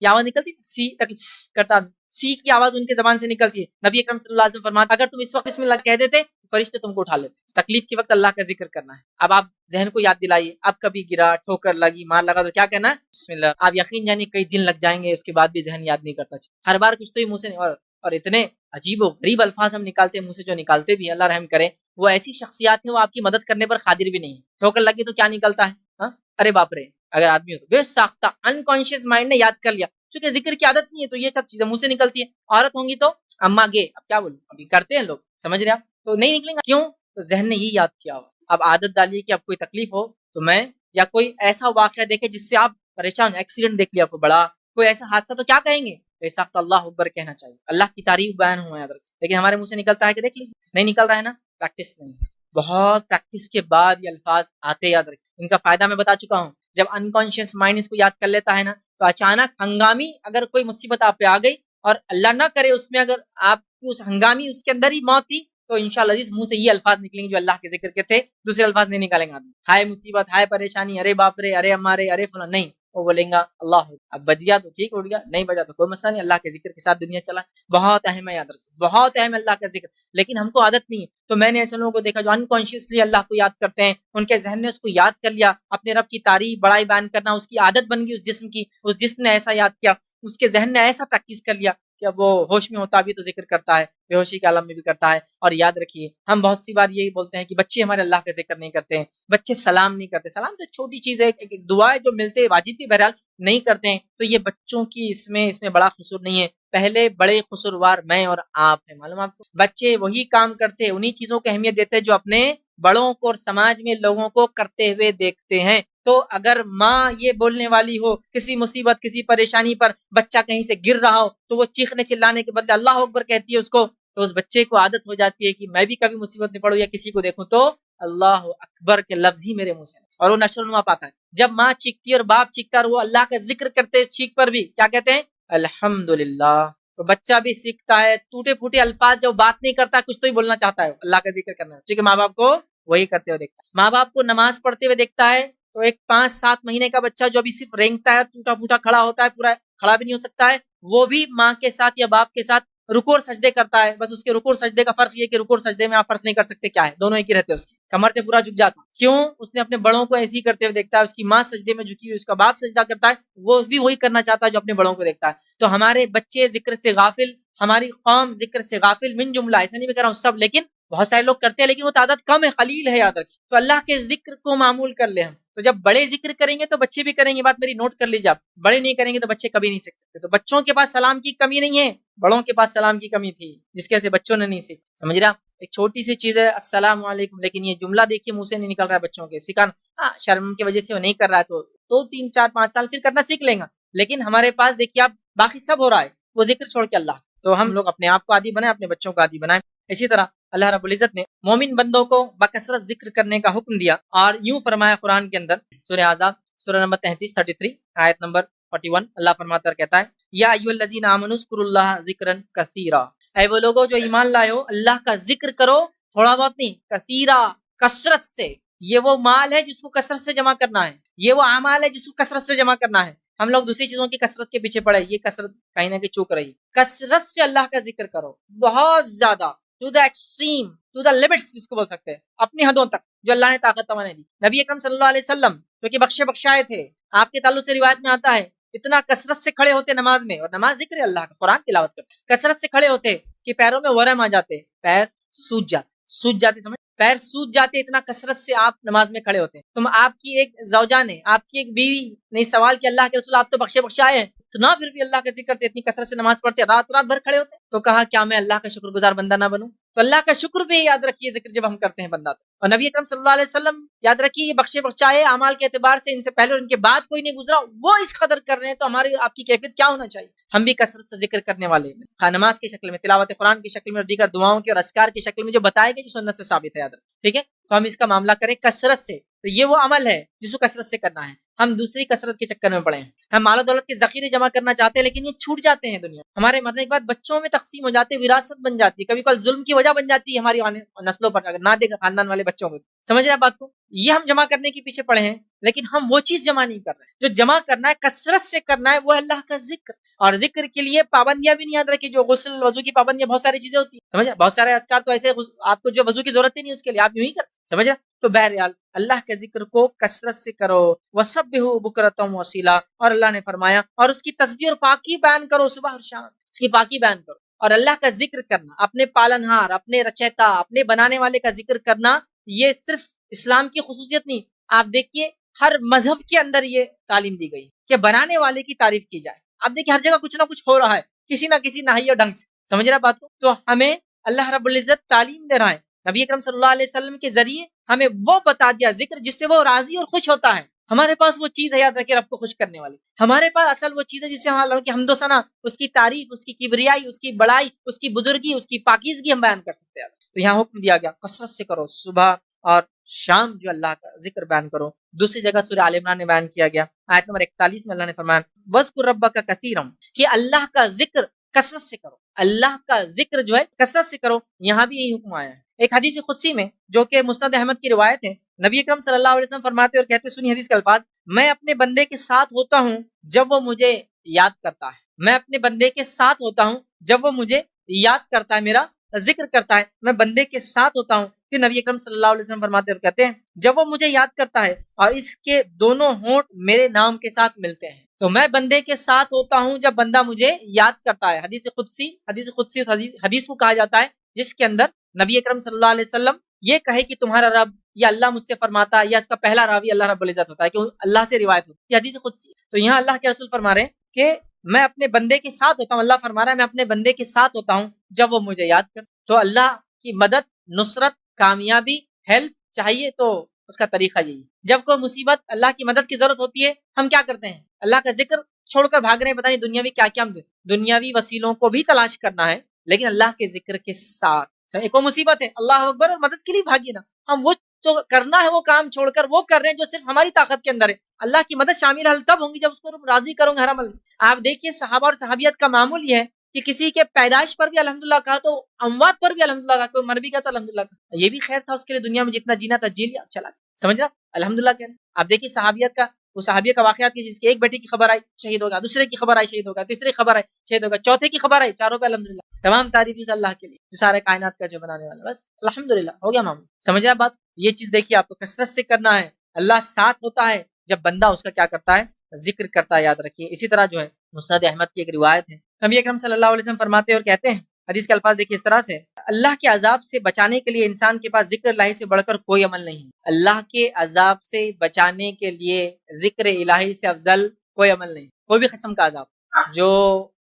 یہ آواز نکلتی سی کرتا, سی کی آواز ان کے زبان سے نکلتی ہے. نبی اکرم صلی اللہ علیہ وسلم فرماتا اگر تم اس وقت بسم اللہ کہہ دیتے فرشتے تم کو اٹھا لیتے. تکلیف کے وقت اللہ کا ذکر کرنا ہے. اب آپ ذہن کو یاد دلائیے, اب کبھی گرا, ٹھوکر لگی, مار لگا تو کیا کہنا ہے؟ بسم اللہ. آپ یقین جانیے کئی دن لگ جائیں گے, اس کے بعد بھی ذہن یاد نہیں کرتا. ہر بار کچھ تو ہی منہ سے, اور اتنے عجیب و غریب الفاظ ہم نکالتے ہیں منہ سے, جو نکالتے بھی اللہ رحم کرے. وہ ایسی شخصیات ہیں وہ آپ کی مدد کرنے پر قادر بھی نہیں. ٹھوکر لگی تو کیا نکلتا ہے, ارے باپ رے, اگر آدمی ہو تو بے ساختہ انکانشیس مائنڈ نے یاد کر لیا, چونکہ ذکر کی عادت نہیں ہے تو یہ سب چیزیں منہ سے نکلتی ہے. عورت ہوں گی تو اما گے, اب کیا بولوں, ابھی کرتے ہیں لوگ, سمجھ رہے آپ, تو نہیں نکلیں گا. کیوں؟ تو ذہن نے یہ یاد کیا ہو. اب عادت ڈالیے کہ اب کوئی تکلیف ہو تو میں, یا کوئی ایسا واقعہ دیکھے جس سے آپ پریشان, ایکسیڈنٹ دیکھ لیا کوئی بڑا, کوئی ایسا حادثہ, تو کیا کہیں گے؟ ایسا تو اللہ اکبر کہنا چاہیے, اللہ کی تعریف بیان ہو یاد رکھیں. لیکن ہمارے منہ سے نکلتا ہے کہ دیکھ لیجیے, نہیں نکل رہا ہے نا, پریکٹس نہیں. بہت پریکٹس کے بعد یہ الفاظ آتے, یاد رکھیں. ان کا فائدہ میں بتا چکا ہوں. جب انکانشیس مائنڈ اس کو یاد کر لیتا ہے نا, تو اچانک ہنگامی اگر کوئی مصیبت آپ پہ آ گئی, اور اللہ نہ کرے اس میں اگر آپ کی اس ہنگامی اس کے اندر ہی موت تھی تو انشاءاللہ عزیز منہ سے یہ الفاظ نکلیں گے جو اللہ کے ذکر کے تھے، دوسرے الفاظ نہیں نکالیں گے آدمی. ہائے مصیبت، ہائے پریشانی، ارے باپ رے، ارے ہمارے، ارے فلاں، نہیں. وہ بولیں گا اللہ، اب بچ گیا تو ٹھیک، اٹھ گیا، نہیں بچا تو کوئی مسئلہ نہیں، اللہ کے ذکر کے ساتھ دنیا چلا. بہت اہم ہے، یاد رکھو، بہت اہم ہے اللہ کا ذکر. لیکن ہم کو عادت نہیں ہے. تو میں نے ایسے لوگوں کو دیکھا جو انکانشیسلی اللہ کو یاد کرتے ہیں، ان کے ذہن نے اس کو یاد کر لیا، اپنے رب کی تعریف بڑائی بیان کرنا اس کی عادت بن گئی اس جسم کی، اس جسم نے ایسا یاد کیا، اس کے ذہن نے ایسا پریکٹس کر لیا کہ اب وہ ہوش میں ہوتا بھی تو ذکر کرتا ہے، بے ہوشی کے عالم میں بھی کرتا ہے. اور یاد رکھیے ہم بہت سی بار یہی بولتے ہیں کہ بچے ہمارے اللہ کا ذکر نہیں کرتے ہیں، بچے سلام نہیں کرتے. سلام تو ایک چھوٹی چیز ہے، ایک دعا ہے جو ملتے واجب بھی بہرحال نہیں کرتے ہیں. تو یہ بچوں کی اس میں بڑا قصور نہیں ہے. پہلے بڑے قصوروار میں اور آپ ہیں. معلوم آپ کو، بچے وہی کام کرتے، انہی چیزوں کو اہمیت دیتے جو اپنے بڑوں کو اور سماج میں لوگوں کو کرتے ہوئے دیکھتے ہیں. تو اگر ماں یہ بولنے والی ہو کسی مصیبت کسی پریشانی پر، بچہ کہیں سے گر رہا ہو تو وہ چیخنے چلانے کے بدلے اللہ اکبر کہتی ہے اس کو، تو اس بچے کو عادت ہو جاتی ہے کہ میں بھی کبھی مصیبت میں پڑوں یا کسی کو دیکھوں تو اللہ اکبر کے لفظ ہی میرے منہ سے، اور وہ نشر و نما پاتا ہے. جب ماں چیختی اور باپ چیختا اور وہ اللہ کا ذکر کرتے چیخ پر بھی کیا کہتے ہیں؟ الحمدللہ. تو بچہ بھی سیکھتا ہے ٹوٹے پھوٹے الفاظ، جب بات نہیں کرتا کچھ تو ہی بولنا چاہتا ہے، اللہ کا ذکر کرنا ہے. ٹھیک ہے، ماں باپ کو وہی کرتے ہوئے دیکھتا ہے. ماں باپ کو نماز پڑھتے ہوئے دیکھتا ہے تو ایک 5-7 مہینے کا بچہ جو ابھی صرف رینگتا ہے، ٹوٹا پھوٹا کھڑا ہوتا ہے، پورا کھڑا بھی نہیں ہو سکتا ہے، وہ بھی ماں کے ساتھ یا باپ کے ساتھ رکوع اور سجدے کرتا ہے. بس اس کے رکوع اور سجدے کا فرق یہ کہ رکوع اور سجدے میں آپ فرق نہیں کر سکتے کیا ہے، دونوں ایک ہی رہتے ہیں. اس کی کمر سے پورا جھک جاتا. کیوں؟ اس نے اپنے بڑوں کو ایسے ہی کرتے ہوئے دیکھتا ہے. اس کی ماں سجدے میں جھکی ہوئی، اس کا باپ سجدہ کرتا ہے، وہ بھی وہی کرنا چاہتا ہے جو اپنے بڑوں کو دیکھتا ہے. تو ہمارے بچے ذکر سے غافل، ہماری قوم ذکر سے غافل، من جملہ ایسا نہیں میں کہہ رہا ہوں سب، لیکن بہت سارے لوگ کرتے ہیں لیکن وہ تعداد کم ہے، قلیل ہے. یاد رکھیں، تو اللہ کے ذکر کو معمول کر لیں ہم. تو جب بڑے ذکر کریں گے تو بچے بھی کریں گے. بات میری نوٹ کر لیجیے آپ، بڑے نہیں کریں گے تو بچے کبھی نہیں سیکھ سکتے. تو بچوں کے پاس سلام کی کمی نہیں ہے، بڑوں کے پاس سلام کی کمی تھی جس کی وجہ سے بچوں نے نہیں سیکھ. سمجھ رہا؟ ایک چھوٹی سی چیز ہے السلام علیکم، لیکن یہ جملہ دیکھیے منہ سے نہیں نکل رہا ہے بچوں کے، سکھانا شرم کی وجہ سے وہ نہیں کر رہا ہے تو 3-4-5 سال پھر کرنا سیکھ لیں گا. لیکن ہمارے پاس دیکھیے آپ باقی سب ہو رہا ہے، وہ ذکر چھوڑ کے اللہ. تو ہم لوگ اپنے آپ کو عادی بنائیں، اپنے بچوں کو عادی بنائیں. اسی طرح اللہ رب العزت نے مومن بندوں کو بکثرت ذکر کرنے کا حکم دیا اور یوں فرمایا قرآن کے اندر، سورہ احزاب سورہ نمبر 33 آیت نمبر 41. اللہ فرماتا کہتا ہے یا ایھا الذین آمنوا اذکروا اللہ ذکرا کثیرا، اے وہ لوگوں جو ایمان لائے ہو اللہ کا ذکر کرو، تھوڑا بہت نہیں، کثیرا، کثرت سے. یہ وہ مال ہے جس کو کثرت سے جمع کرنا ہے، یہ وہ اعمال ہے جس کو کثرت سے جمع کرنا ہے. ہم لوگ دوسری چیزوں کی کثرت کے پیچھے پڑے، یہ کثرت کہیں نہ کہیں چوک رہی. کثرت سے اللہ کا ذکر کرو، بہت زیادہ، to the extreme, to the limits جس کو بول سکتے ہیں، اپنی حدوں تک جو اللہ نے طاقت توانے دی. نبی اکرم صلی اللہ علیہ وسلم جو کہ بخشائے تھے، آپ کے تعلق سے روایت میں آتا ہے اتنا کثرت سے کھڑے ہوتے نماز میں، اور نماز ذکر اللہ کا، قرآن تلاوت کرتے، کثرت سے کھڑے ہوتے کہ پیروں میں ورم آ جاتے، پیر سوج جاتے سمجھ، پیر سوج جاتے، اتنا کثرت سے آپ نماز میں کھڑے ہوتے. تم آپ کی ایک زوجہ نے، آپ کی ایک بیوی نے سوال کیا اللہ کے رسول آپ تو بخشائے ہیں تو نہ پھر بھی اللہ کا ذکر کرتے، اتنی کثرت سے نماز پڑھتے، رات بھر کھڑے ہوتے. تو کہا کیا میں اللہ کا شکر گزار بندہ نہ بنوں؟ تو اللہ کا شکر بھی یاد رکھیے ذکر جب ہم کرتے ہیں بندہ تو. اور نبی اکرم صلی اللہ علیہ وسلم یاد رکھیے یہ بخشائے اعمال کے اعتبار سے ان سے پہلے اور ان کے بعد کوئی نہیں گزرا، وہ اس قدر کر رہے ہیں تو ہماری آپ کی کیفیت کیا ہونا چاہیے. ہم بھی کثرت سے ذکر کرنے والے ہیں، ہاں نماز کی شکل میں، تلاوت قرآن کی شکل میں، اور دیگر دعاؤں کی اور اذکار کی شکل میں جو بتائے گئے جو سنت سے ثابت ہے. یاد رکھیں، ٹھیک ہے. تو ہم اس کا معاملہ کریں کثرت سے. تو یہ وہ عمل ہے جس کو کثرت سے کرنا ہے. ہم دوسری کثرت کے چکر میں پڑے ہیں، ہم مال و دولت کے ذخیرے جمع کرنا چاہتے ہیں لیکن یہ چھوٹ جاتے ہیں دنیا. ہمارے مرنے کے بعد بچوں میں تقسیم ہو جاتے، وراثت بن جاتی ہے، کبھی کبھی ظلم کی وجہ بن جاتی ہے ہماری نسلوں پر، اگر نہ دیکھا خاندان والے بچوں کو. سمجھ رہے بات کو؟ یہ ہم جمع کرنے کے پیچھے پڑے ہیں لیکن ہم وہ چیز جمع نہیں کر رہے جو جمع کرنا ہے، کثرت سے کرنا ہے، وہ اللہ کا ذکر. اور ذکر کے لیے پابندیاں بھی نہیں یاد رکھی، جو غسل وضو کی پابندیاں، بہت ساری چیزیں ہوتی ہیں. سمجھا؟ بہت سارے اذکار تو ایسے آپ کو جو وضو کی ضرورت ہی نہیں اس کے لیے آپ یوں ہی کر. سمجھا؟ تو بہرحال اللہ کے ذکر کو کثرت سے کرو، وسبحوا بکرۃ وصیلا، اور اللہ نے فرمایا اور اس کی تسبیح اور پاکی بیان کرو صبح اور شام، اس کی پاکی بیان کرو. اور اللہ کا ذکر کرنا، اپنے پالنہار، اپنے رچیتا، اپنے بنانے والے کا ذکر کرنا، یہ صرف اسلام کی خصوصیت نہیں. آپ دیکھیے ہر مذہب کے اندر یہ تعلیم دی گئی کہ بنانے والے کی تعریف کی جائے. آپ دیکھیں ہر جگہ کچھ نہ کچھ ہو رہا ہے کسی نہ کسی ناحیہ ڈھنگ سے. سمجھ رہا بات کو؟ تو ہمیں اللہ رب العزت تعلیم دے رہا ہے، نبی اکرم صلی اللہ علیہ وسلم کے ذریعے ہمیں وہ بتا دیا ذکر جس سے وہ راضی اور خوش ہوتا ہے. ہمارے پاس وہ چیز ہے، یاد رکھے، رب کو خوش کرنے والی. ہمارے پاس اصل وہ چیز ہے جس سے ہم اللہ کی حمد و ثنا، اس کی تعریف، اس کی کبریائی، اس کی بڑائی، اس کی بزرگی، اس کی پاکیزگی ہم بیان کر سکتے ہیں. تو یہاں حکم دیا گیا کثرت سے کرو، صبح اور شام جو اللہ کا ذکر بیان کرو. دوسری جگہ سورہ آل عمران میں بیان کیا گیا، آیت نمبر 41 میں اللہ نے فرمایا وَاذْكُر رَبَّكَ كَثِيرًا، کہ اللہ کا ذکر کثرت سے کرو، اللہ کا ذکر جو ہے کثرت سے کرو. یہاں بھی یہی حکم آیا ہے. ایک حدیث قدسی میں جو کہ مسند احمد کی روایت ہے، نبی اکرم صلی اللہ علیہ وسلم فرماتے اور کہتے، سنی حدیث کے الفاظ، میں اپنے بندے کے ساتھ ہوتا ہوں جب وہ مجھے یاد کرتا ہے. میں اپنے بندے کے ساتھ ہوتا ہوں جب وہ مجھے یاد کرتا ہے، میرا ذکر کرتا ہے. میں بندے کے ساتھ ہوتا ہوں. پھر نبی اکرم صلی اللہ علیہ وسلم فرماتے اور کہتے ہیں، جب وہ مجھے یاد کرتا ہے اور اس کے دونوں ہونٹ میرے نام کے ساتھ ملتے ہیں. تو میں بندے کے ساتھ ہوتا ہوں جب بندہ مجھے یاد کرتا ہے. حدیث قدسی حدیث کو کہا جاتا ہے جس کے اندر نبی اکرم صلی اللہ علیہ وسلم یہ کہے کہ تمہارا رب یا اللہ مجھ سے فرماتا ہے، یا اس کا پہلا راوی اللہ رب العزت ہوتا ہے کہ اللہ سے روایت ہوتی ہے. حدیث قدسی. تو یہاں اللہ کے رسول فرما رہے ہیں کہ میں اپنے بندے کے ساتھ ہوتا ہوں. اللہ فرما رہا ہے میں اپنے بندے کے ساتھ ہوتا ہوں جب وہ مجھے یاد کر. تو اللہ کی مدد، نصرت، کامیابی، ہیلپ چاہیے تو اس کا طریقہ یہی. جب کوئی مصیبت، اللہ کی مدد کی ضرورت ہوتی ہے، ہم کیا کرتے ہیں؟ اللہ کا ذکر چھوڑ کر بھاگ رہے ہیں. پتہ نہیں دنیاوی کیا کیا، دنیاوی وسیلوں کو بھی تلاش کرنا ہے، لیکن اللہ کے ذکر کے ساتھ. ایک وہ مصیبت ہے، اللہ اکبر، اور مدد کے لیے بھاگیے نا. ہم وہ جو کرنا ہے وہ کام چھوڑ کر وہ کر رہے ہیں جو صرف ہماری طاقت کے اندر ہے. اللہ کی مدد شامل حل تب ہوگی جب اس کو راضی کروں گے ہر عمل. آپ دیکھیے صحابہ اور صحابیت کا معمول یہ ہے کہ کسی کے پیدائش پر بھی الحمدللہ کہا تو اموات پر بھی الحمدللہ کہا. کوئی مر بھی گیا تو الحمدللہ کہا. یہ بھی خیر تھا اس کے لیے، دنیا میں جتنا جینا تھا جی لیا، چلا گیا. سمجھ رہا؟ الحمدللہ کہنا. آپ دیکھیے صحابیت کا، وہ صحابیہ کا واقعات کی، جس کی ایک بیٹی کی خبر آئی شہید ہوگا، دوسرے کی خبر آئی شہید ہوگا، تیسرے کی خبر آئی شہید ہوگا، چوتھے کی خبر آئی، چاروں پہ الحمدللہ. تمام تعریف اللہ کے لیے جو سارے کائنات کا جو بنانے والا، بس الحمدللہ ہو گیا معاملہ. سمجھ رہا بات؟ یہ چیز دیکھیے آپ کو کثرت سے کرنا ہے. اللہ ساتھ ہوتا ہے جب بندہ اس کا کیا کرتا ہے؟ ذکر کرتا ہے. یاد رکھیے. اسی طرح جو ہے مسند احمد کی ایک روایت ہے، نبی اکرم صلی اللہ علیہ وسلم فرماتے اور کہتے ہیں، حدیث کے الفاظ دیکھیے اس طرح سے، اللہ کے عذاب سے بچانے کے لیے انسان کے پاس ذکر الہی سے بڑھ کر کوئی عمل نہیں. اللہ کے عذاب سے بچانے کے لیے ذکر الہی سے افضل کوئی عمل نہیں. کوئی بھی قسم کا عذاب، جو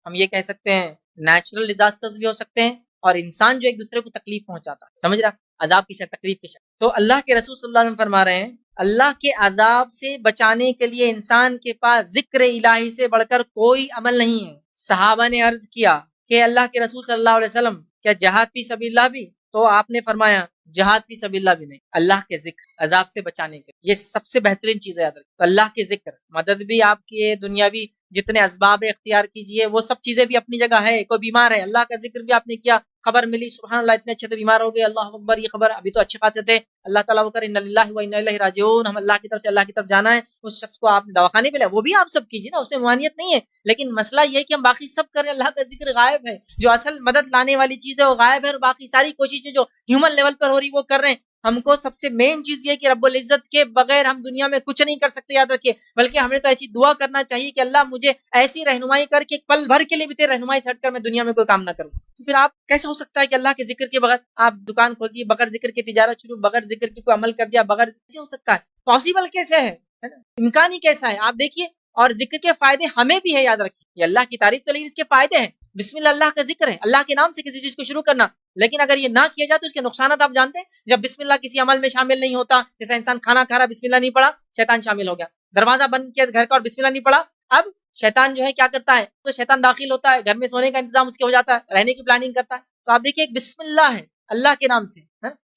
ہم یہ کہہ سکتے ہیں نیچرل ڈیزاسٹرز بھی ہو سکتے ہیں، اور انسان جو ایک دوسرے کو تکلیف پہنچاتا ہے، سمجھ رہا، عذاب کی شکل، تکلیف کی شکل. تو اللہ کے رسول صلی اللہ علیہ وسلم فرما رہے ہیں، اللہ کے عذاب سے بچانے کے لیے انسان کے پاس ذکر الہی سے بڑھ کر کوئی عمل نہیں ہے. صحابہ نے عرض کیا کہ اللہ کے رسول صلی اللہ علیہ وسلم، کیا جہاد فی سبیل اللہ بھی؟ تو آپ نے فرمایا جہاد فی سبیل اللہ بھی نہیں، اللہ کے ذکر عذاب سے بچانے کے، یہ سب سے بہترین چیز ہے. یاد رکھیں. تو اللہ کے ذکر، مدد بھی آپ کی دنیاوی جتنے اسباب اختیار کیجئے، وہ سب چیزیں بھی اپنی جگہ ہے. کوئی بیمار ہے، اللہ کا ذکر بھی آپ نے کیا، خبر ملی سبحان اللہ اتنے اچھے سے بیمار ہو گئے، اللہ اکبر، یہ خبر ابھی تو اچھے خاصے تھے، اللہ تعالیٰ وہ کر انا للہ و انا الیہ راجعون، ہم اللہ کی طرف سے اللہ کی طرف جانا ہے. اس شخص کو آپ نے دواخانے پہ لیا، وہ بھی آپ سب کیجیے نا، اس میں ممانعت نہیں ہے. لیکن مسئلہ یہ ہے کہ ہم باقی سب کریں، اللہ کا ذکر غائب ہے. جو اصل مدد لانے والی چیز ہے وہ غائب ہے، اور باقی ساری کوششیں جو ہیومن لیول پر ہو رہی وہ کر رہے ہیں. ہم کو سب سے مین چیز یہ کہ رب العزت کے بغیر ہم دنیا میں کچھ نہیں کر سکتے. یاد رکھیے. بلکہ ہمیں تو ایسی دعا کرنا چاہیے کہ اللہ مجھے ایسی رہنمائی کر کے پل بھر کے لیے بھی تیرے رہنمائی سے ہٹ کر میں دنیا میں کوئی کام نہ کروں. تو پھر آپ کیسے ہو سکتا ہے کہ اللہ کے ذکر کے بغیر آپ دکان کھول دیے، بغیر ذکر کی تجارت شروع، بغیر ذکر کی کوئی عمل کر دیا، بغیر کیسے ہو سکتا ہے؟ پاسبل کیسے ہے؟ امکان ہی کیسا ہے؟ آپ دیکھیے. اور ذکر کے فائدے ہمیں بھی ہے. یاد رکھیے. یہ اللہ کی تعریف تو، لیکن اس کے فائدے ہیں. بسم اللہ، اللہ کا ذکر ہے، اللہ کے نام سے کسی چیز کو شروع کرنا. لیکن اگر یہ نہ کیا جائے تو اس کے نقصانات آپ جانتے ہیں. جب بسم اللہ کسی عمل میں شامل نہیں ہوتا، جیسا انسان کھانا کھا رہا، بسم اللہ نہیں پڑھا، شیطان شامل ہو گیا. دروازہ بند کیا گھر کا اور بسم اللہ نہیں پڑھا، اب شیطان جو ہے کیا کرتا ہے؟ تو شیطان داخل ہوتا ہے، گھر میں سونے کا انتظام اس کے ہو جاتا ہے، رہنے کی پلاننگ کرتا ہے. تو آپ دیکھیے ایک بسم اللہ ہے اللہ کے نام سے،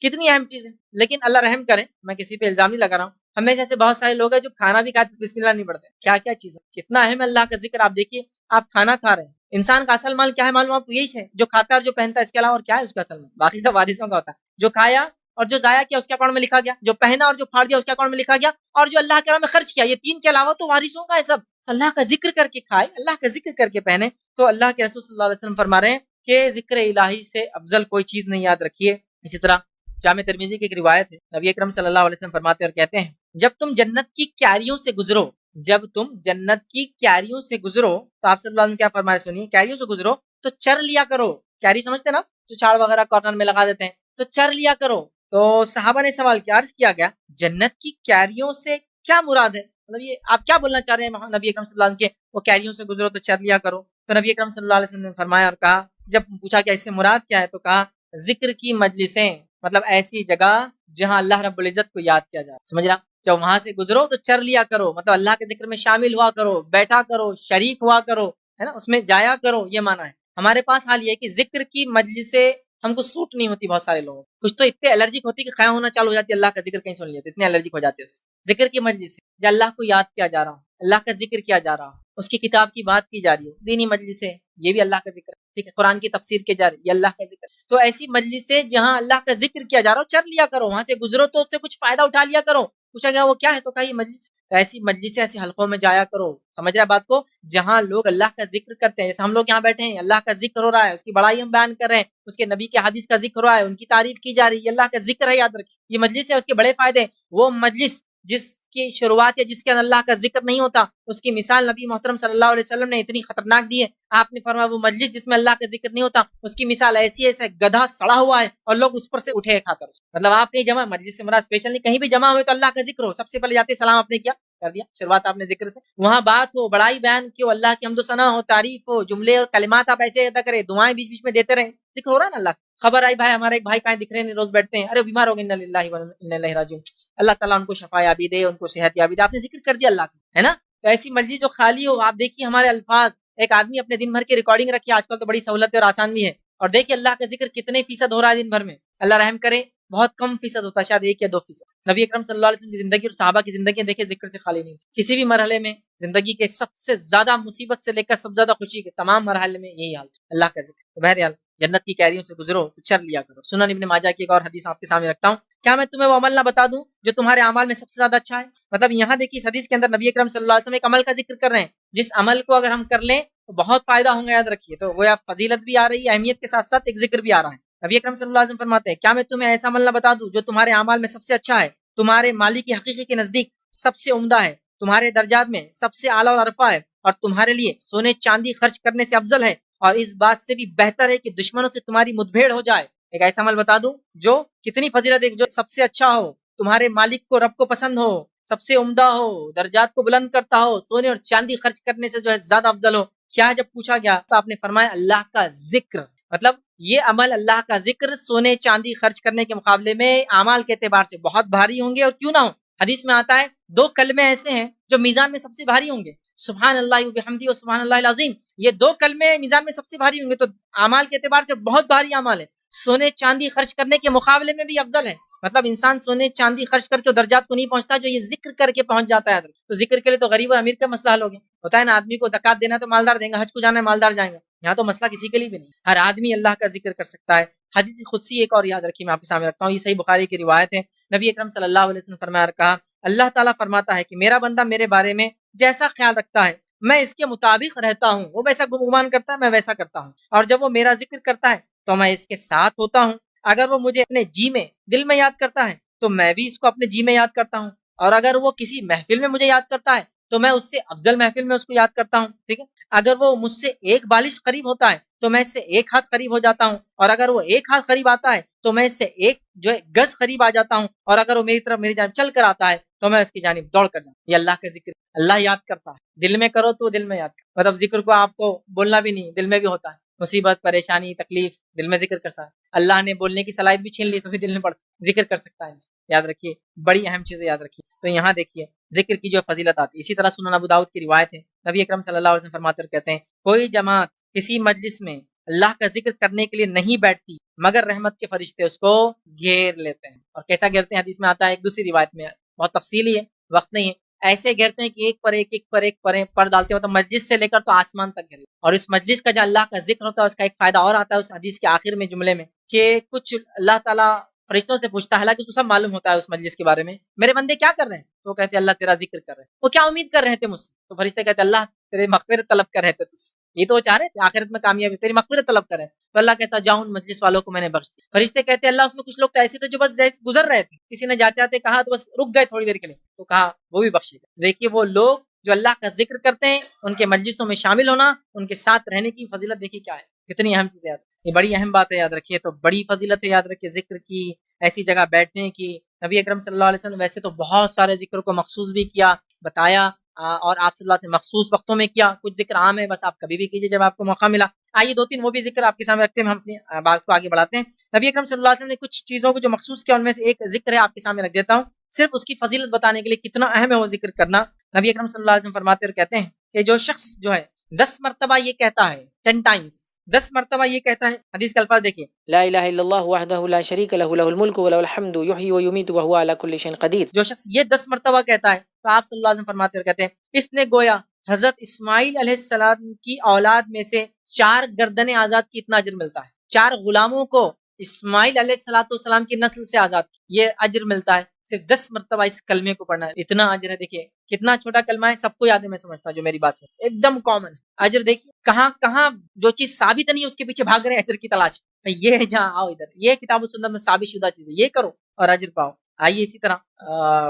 کتنی اہم چیز ہے. لیکن اللہ رحم کرے، میں کسی پہ الزام نہیں لگا رہا ہوں، ہمیں جیسے بہت سارے لوگ ہیں جو کھانا بھی کھاتے بسم اللہ نہیں پڑھتے. کیا کیا چیز ہے، کتنا اہم ہے اللہ کا ذکر. آپ دیکھیے آپ کھانا کھا رہے ہیں، انسان کا اصل مال کیا ہے معلوم آپ کو؟ یہی ہے جو کھاتا ہے اور جو پہنتا ہے. اس کے علاوہ اور کیا ہے اس کا اصل مال؟ باقی سب وارثوں کا ہوتا ہے. جو کھایا اور جو ضائع کیا اس کے اکاؤنٹ میں لکھا گیا، جو پہنا اور جو پھاڑ دیا اس کے اکاؤنٹ میں لکھا گیا، اور جو اللہ کے راہ میں خرچ کیا، یہ تین کے علاوہ تو وارثوں کا ہے سب. اللہ کا ذکر کر کے کھائے، اللہ کا ذکر کر کے پہنے. تو اللہ کے رسول صلی اللہ علیہ وسلم فرما رہے ہیں کہ ذکر الہی سے افضل کوئی چیز نہیں. یاد رکھیے. اسی طرح جامع ترمذی کی ایک روایت ہے، نبی اکرم صلی اللہ علیہ وسلم فرماتے اور کہتے ہیں، جب تم جنت کی کیاریوں سے گزرو، جب تم جنت کی کیاریوں سے گزرو، تو آپ صلی اللہ علیہ وسلم کیا فرمائے سنیے، کیاریوں سے گزرو تو چر لیا کرو. کیاری سمجھتے نا، جو چھاڑ وغیرہ کارنر میں لگا دیتے ہیں، تو چر لیا کرو. تو صحابہ نے سوال کیا، عرض کیا گیا جنت کی کیاریوں سے کیا مراد ہے؟ مطلب یہ آپ کیا بولنا چاہ رہے ہیں نبی اکرم صلی اللہ علیہ وسلم کے وہ کیاریوں سے گزرو تو چر لیا کرو؟ تو نبی اکرم صلی اللہ علیہ وسلم نے فرمایا اور کہا، جب پوچھا کہ اس سے مراد کیا ہے، تو کہا ذکر کی مجلسیں، مطلب ایسی جگہ جہاں اللہ رب العزت کو یاد کیا جائے. سمجھ رہا؟ جب وہاں سے گزرو تو چر لیا کرو، مطلب اللہ کے ذکر میں شامل ہوا کرو، بیٹھا کرو، شریک ہوا کرو، ہے نا، اس میں جایا کرو. یہ معنی ہے. ہمارے پاس حال یہ ہے کہ ذکر کی مجلسیں ہم کو سوٹ نہیں ہوتی. بہت سارے لوگوں کچھ تو اتنے الرجک ہوتی کہ خیال ہونا چالو ہو جاتی ہے، اللہ کا ذکر کہیں سن لیا تو اتنے الرجک ہو جاتے ہیں اس ذکر کی مجلس سے. یا اللہ کو یاد کیا جا رہا ہوں، اللہ کا ذکر کیا جا رہا ہوں، اس کی کتاب کی بات کی جا رہی ہو، دینی مجلس ہے، یہ بھی اللہ کا ذکر ہے، ٹھیک ہے، قرآن کی تفسیر کی جا رہی ہے، یہ اللہ کا ذکر ہے۔ تو ایسی مجلس ہے جہاں اللہ کا ذکر کیا جا رہا ہو، چل لیا کرو، وہاں سے گزرو تو اس سے کچھ فائدہ اٹھا لیا کرو۔ پوچھا گیا وہ کیا ہے، تو کہا یہ مجلس۔ تو ایسی مجلس ایسے حلقوں میں جایا کرو، سمجھ رہے بات کو، جہاں لوگ اللہ کا ذکر کرتے ہیں، جیسے ہم لوگ یہاں بیٹھے ہیں، اللہ کا ذکر ہو رہا ہے، اس کی بڑائی ہم بیان کر رہے ہیں، اس کے نبی کے حدیث کا ذکر ہو رہا ہے، ان کی تعریف کی جا رہی ہے، یہ اللہ کا ذکر ہے، یاد رکھیے یہ مجلس ہے، اس کے بڑے فائدے ہیں۔ وہ مجلس جس کی شروعات یا جس کے اندر اللہ کا ذکر نہیں ہوتا، اس کی مثال نبی محترم صلی اللہ علیہ وسلم نے اتنی خطرناک دی ہے۔ آپ نے فرمایا وہ مجلس جس میں اللہ کا ذکر نہیں ہوتا، اس کی مثال ایسی ہے گدھا سڑا ہوا ہے اور لوگ اس پر سے اٹھے کھا کر، مطلب آپ کہیں جمع، مجلس سے مراد اسپیشل نہیں، کہیں بھی جمع ہوئے تو اللہ کا ذکر ہو، سب سے پہلے جاتے سلام آپ نے کیا کر دیا، شروعات آپ نے ذکر سے، وہاں بات ہو، بڑائی بیان کی ہو، اللہ کی حمد و ثنا ہو، تعریف ہو، جملے اور کلمات آپ ایسے ادا کریں، دعائیں بیچ بیچ میں دیتے رہیں، ذکر ہو رہا ہے نا اللہ۔ خبر آئی بھائی ہمارے ایک بھائی کہیں دکھ رہے ہیں، روز بیٹھتے ہیں، ارے بیمار ہو گئے، انا للہ و انا الیہ راجعون، اللہ تعالیٰ ان کو شفا یابی دے، ان کو صحت یابی دے، آپ نے ذکر کر دیا اللہ کا، ہے نا۔ تو ایسی مجلس جو خالی ہو، آپ دیکھیے ہمارے الفاظ، ایک آدمی اپنے دن بھر کی ریکارڈنگ رکھی، آج کل تو بڑی سہولت ہے اور آسان بھی ہے، اور دیکھیے اللہ کا ذکر کتنے فیصد ہو رہا ہے دن بھر میں، اللہ رحم کرے بہت کم فیصد ہوتا ہے، شاید 1 یا 2%۔ نبی اکرم صلی اللہ علیہ وسلم کی زندگی اور صحابہ کی زندگی دیکھیں ذکر سے خالی نہیں تھی، کسی بھی مرحلے میں زندگی کے سب سے زیادہ مصیبت سے لے کر سب سے زیادہ خوشی کے تمام مرحلے میں یہی حال ہے، اللہ کا ذکر۔ تو بہرحال جنت کی کیریوں سے گزرو تو چل لیا کرو۔ سنن ابن ماجہ کی ایک اور حدیث آپ کے سامنے رکھتا ہوں، کیا میں تمہیں وہ عمل نہ بتا دوں جو تمہارے اعمال میں سب سے زیادہ اچھا ہے؟ مطلب یہاں دیکھیے اس حدیث کے اندر نبی اکرم صلی اللہ علیہ وسلم ایک عمل کا ذکر کر رہے ہیں، جس عمل کو اگر ہم کر لیں تو بہت فائدہ ہوں گا، یاد رکھیے۔ تو وہ فضیلت بھی آ رہی ہے، اہمیت کے ساتھ ساتھ ایک ذکر بھی آ رہا ہے۔ نبی اکرم صلی اللہ علیہ وسلم فرماتے ہیں، کیا میں تمہیں ایسا عمل نہ بتا دوں جو تمہارے اعمال میں سب سے اچھا ہے، تمہارے مالک کی حقیقی کے نزدیک سب سے عمدہ ہے، تمہارے درجات میں سب سے اعلیٰ اور عرفہ ہے، اور تمہارے لیے سونے چاندی خرچ کرنے سے افضل ہے، اور اس بات سے بھی بہتر ہے کہ دشمنوں سے تمہاری مدبھیڑ ہو جائے۔ ایک ایسا عمل بتا دوں جو کتنی فضیلت ہے، جو سب سے اچھا ہو، تمہارے مالک کو رب کو پسند ہو، سب سے عمدہ ہو، درجات کو بلند کرتا ہو، سونے اور چاندی خرچ کرنے سے جو ہے زیادہ افضل ہو۔ کیا جب پوچھا گیا تو آپ نے فرمایا اللہ کا ذکر، مطلب یہ عمل اللہ کا ذکر سونے چاندی خرچ کرنے کے مقابلے میں اعمال کے اعتبار سے بہت بھاری ہوں گے، اور کیوں نہ ہو، حدیث میں آتا ہے 2 کلمے ایسے ہیں جو میزان میں سب سے بھاری ہوں گے، سبحان اللہ وبحمدہ و سبحان اللہ العظیم، یہ 2 کلمے میزان میں سب سے بھاری ہوں گے، تو اعمال کے اعتبار سے بہت بھاری اعمال ہے، سونے چاندی خرچ کرنے کے مقابلے میں بھی افضل ہے۔ مطلب انسان سونے چاندی خرچ کر کے درجات کو نہیں پہنچتا جو یہ ذکر کر کے پہنچ جاتا ہے۔ تو ذکر کے لیے تو غریب اور امیر کا مسئلہ حل ہو گیا، ہوتا ہے نا، آدمی کو زکات دینا تو مالدار دیں گا، حج کو جانا ہے مالدار جائیں گا، یہاں تو مسئلہ کسی کے لیے بھی نہیں، ہر آدمی اللہ کا ذکر کر سکتا ہے۔ حدیث قدسی ایک اور یاد رکھیے، میں آپ کے سامنے رکھتا ہوں، یہ صحیح بخاری کی روایت ہے، نبی اکرم صلی اللہ علیہ وسلم فرمایا، کہا اللہ تعالیٰ فرماتا ہے کہ میرا بندہ میرے بارے میں جیسا خیال رکھتا ہے میں اس کے مطابق رہتا ہوں، وہ ویسا گمان کرتا ہے میں ویسا کرتا ہوں، اور جب وہ میرا ذکر کرتا ہے تو میں اس کے ساتھ ہوتا ہوں، اگر وہ مجھے اپنے جی میں دل میں یاد کرتا ہے تو میں بھی اس کو اپنے جی میں یاد کرتا ہوں، اور اگر وہ کسی محفل میں مجھے یاد کرتا ہے تو میں اس سے افضل محفل میں اس کو یاد کرتا ہوں، ٹھیک ہے، اگر وہ مجھ سے 1 بالش قریب ہوتا ہے تو میں اس سے 1 ہاتھ قریب ہو جاتا ہوں، اور اگر وہ 1 ہاتھ قریب آتا ہے تو میں اس سے 1 جو ہے گز قریب آ جاتا ہوں، اور اگر وہ میری جانب چل کر آتا ہے تو میں اس کی جانب دوڑ کر جاتا ہوں۔ یہ اللہ کا ذکر، اللہ یاد کرتا ہے، دل میں کرو تو دل میں یاد کرو، مطلب ذکر کو آپ کو بولنا بھی نہیں، دل میں بھی ہوتا ہے، مصیبت پریشانی تکلیف دل میں ذکر کرتا ہے، اللہ نے بولنے کی صلاحیت بھی چھین لی تو بھی دل میں ذکر کر سکتا ہے، یاد رکھیے، بڑی اہم چیزیں یاد رکھیے۔ تو یہاں دیکھیے ذکر کی جو فضیلت آتی ہے، اسی طرح سنن ابو داؤد کی روایت ہے، نبی اکرم صلی اللہ علیہ وسلم فرماتے اور کہتے ہیں، کوئی جماعت کسی مجلس میں اللہ کا ذکر کرنے کے لیے نہیں بیٹھتی مگر رحمت کے فرشتے اس کو گھیر لیتے ہیں، اور کیسا گھیرتے ہیں حدیث میں آتا ہے، ایک دوسری روایت میں بہت تفصیلی ہے، وقت نہیں ہے، ایسے گھیرتے ہیں کہ ایک پر ایک پر ڈالتے ہیں، تو مجلس سے لے کر تو آسمان تک گھیرتے ہیں، اور اس مجلس کا جو اللہ کا ذکر ہوتا ہے اس کا ایک فائدہ اور آتا ہے اس حدیث کے آخر میں جملے میں، کہ کچھ اللہ تعالیٰ فرشتوں سے پوچھتا ہے، حالانکہ اس کو سب معلوم ہوتا ہے اس مجلس کے بارے میں، میرے بندے کیا کر رہے ہیں؟ تو وہ کہتے ہیں اللہ تیرا ذکر کر رہے ہیں۔ وہ کیا امید کر رہے تھے مجھ سے؟ تو فرشتے کہتے ہیں اللہ تیرے مغفرت طلب کر رہے تھے تجھ سے، یہ تو وہ چاہ رہے تھے آخرت میں کامیابی، تیری مغفرت طلب کر رہے ہیں۔ تو اللہ کہتا ہے جاؤ ان مجلس والوں کو میں نے بخش دیا۔ فرشتے کہتے ہیں اللہ اس میں کچھ لوگ تو ایسے تھے جو بس گزر رہے تھے، کسی نے جاتے آتے کہا تو بس رک گئے تھوڑی دیر کے لیے، تو کہا وہ بھی بخشے گا۔ دیکھیے وہ لوگ جو اللہ کا ذکر کرتے ہیں ان کے مجلسوں میں شامل ہونا، ان کے ساتھ رہنے کی فضیلت دیکھیے کیا ہے، کتنی اہم چیز ہے، یہ بڑی اہم بات ہے، یاد رکھیے۔ تو بڑی فضیلت ہے، یاد رکھیے ذکر کی، ایسی جگہ بیٹھنے کی۔ نبی اکرم صلی اللہ علیہ وسلم ویسے تو بہت سارے ذکر کو مخصوص بھی کیا، بتایا، اور آپ صلی اللہ علیہ وسلم مخصوص وقتوں میں کیا، کچھ ذکر عام ہے، بس آپ کبھی بھی کیجیے جب آپ کو موقع ملا۔ آئیے 2-3 وہ بھی ذکر آپ کے سامنے رکھتے ہیں، ہم اپنی بات کو آگے بڑھاتے ہیں۔ نبی اکرم صلی اللہ علیہ وسلم نے کچھ چیزوں کو جو مخصوص کیا ان میں سے ایک ذکر ہے، آپ کے سامنے رکھ دیتا ہوں، صرف اس کی فضیلت بتانے کے لیے کتنا اہم ہے وہ ذکر کرنا۔ نبی اکرم صلی اللہ علیہ وسلم فرماتے اور کہتے ہیں کہ جو شخص جو ہے 10 مرتبہ یہ کہتا ہے، 10 ٹائمز 10 مرتبہ یہ کہتا ہے، حدیث کے الفاظ دیکھیے، لا الہ الا اللہ وحدہ لا شریک لہ لہ الملک ولہ الحمد یحیی ویمیت وہو علی کل شیء قدیر، جو شخص یہ 10 مرتبہ کہتا ہے تو آپ صلی اللہ علیہ وسلم فرماتے اور کہتے ہیں اس نے گویا حضرت اسماعیل علیہ السلام کی اولاد میں سے 4 گردنیں آزاد کی اتنا اجر ملتا ہے. 4 غلاموں کو اسماعیل علیہ السلام کی نسل سے آزاد یہ اجر ملتا ہے. صرف 10 مرتبہ اس کلمے کو پڑھنا ہے, اتنا اجر ہے. دیکھیے کتنا چھوٹا کلمہ ہے, سب کو یاد ہے, میں سمجھتا ہوں جو میری بات ہے ایک دم کامن اجر. دیکھیے کہاں کہاں جو چیز ثابت نہیں ہے اس کے پیچھے بھاگ رہے ہیں اجر کی تلاش. یہ جہاں آؤ ادھر, یہ کتاب و سنت میں ثابت شدہ چیز ہے, یہ کرو اور اجر پاؤ. آئیے اسی طرح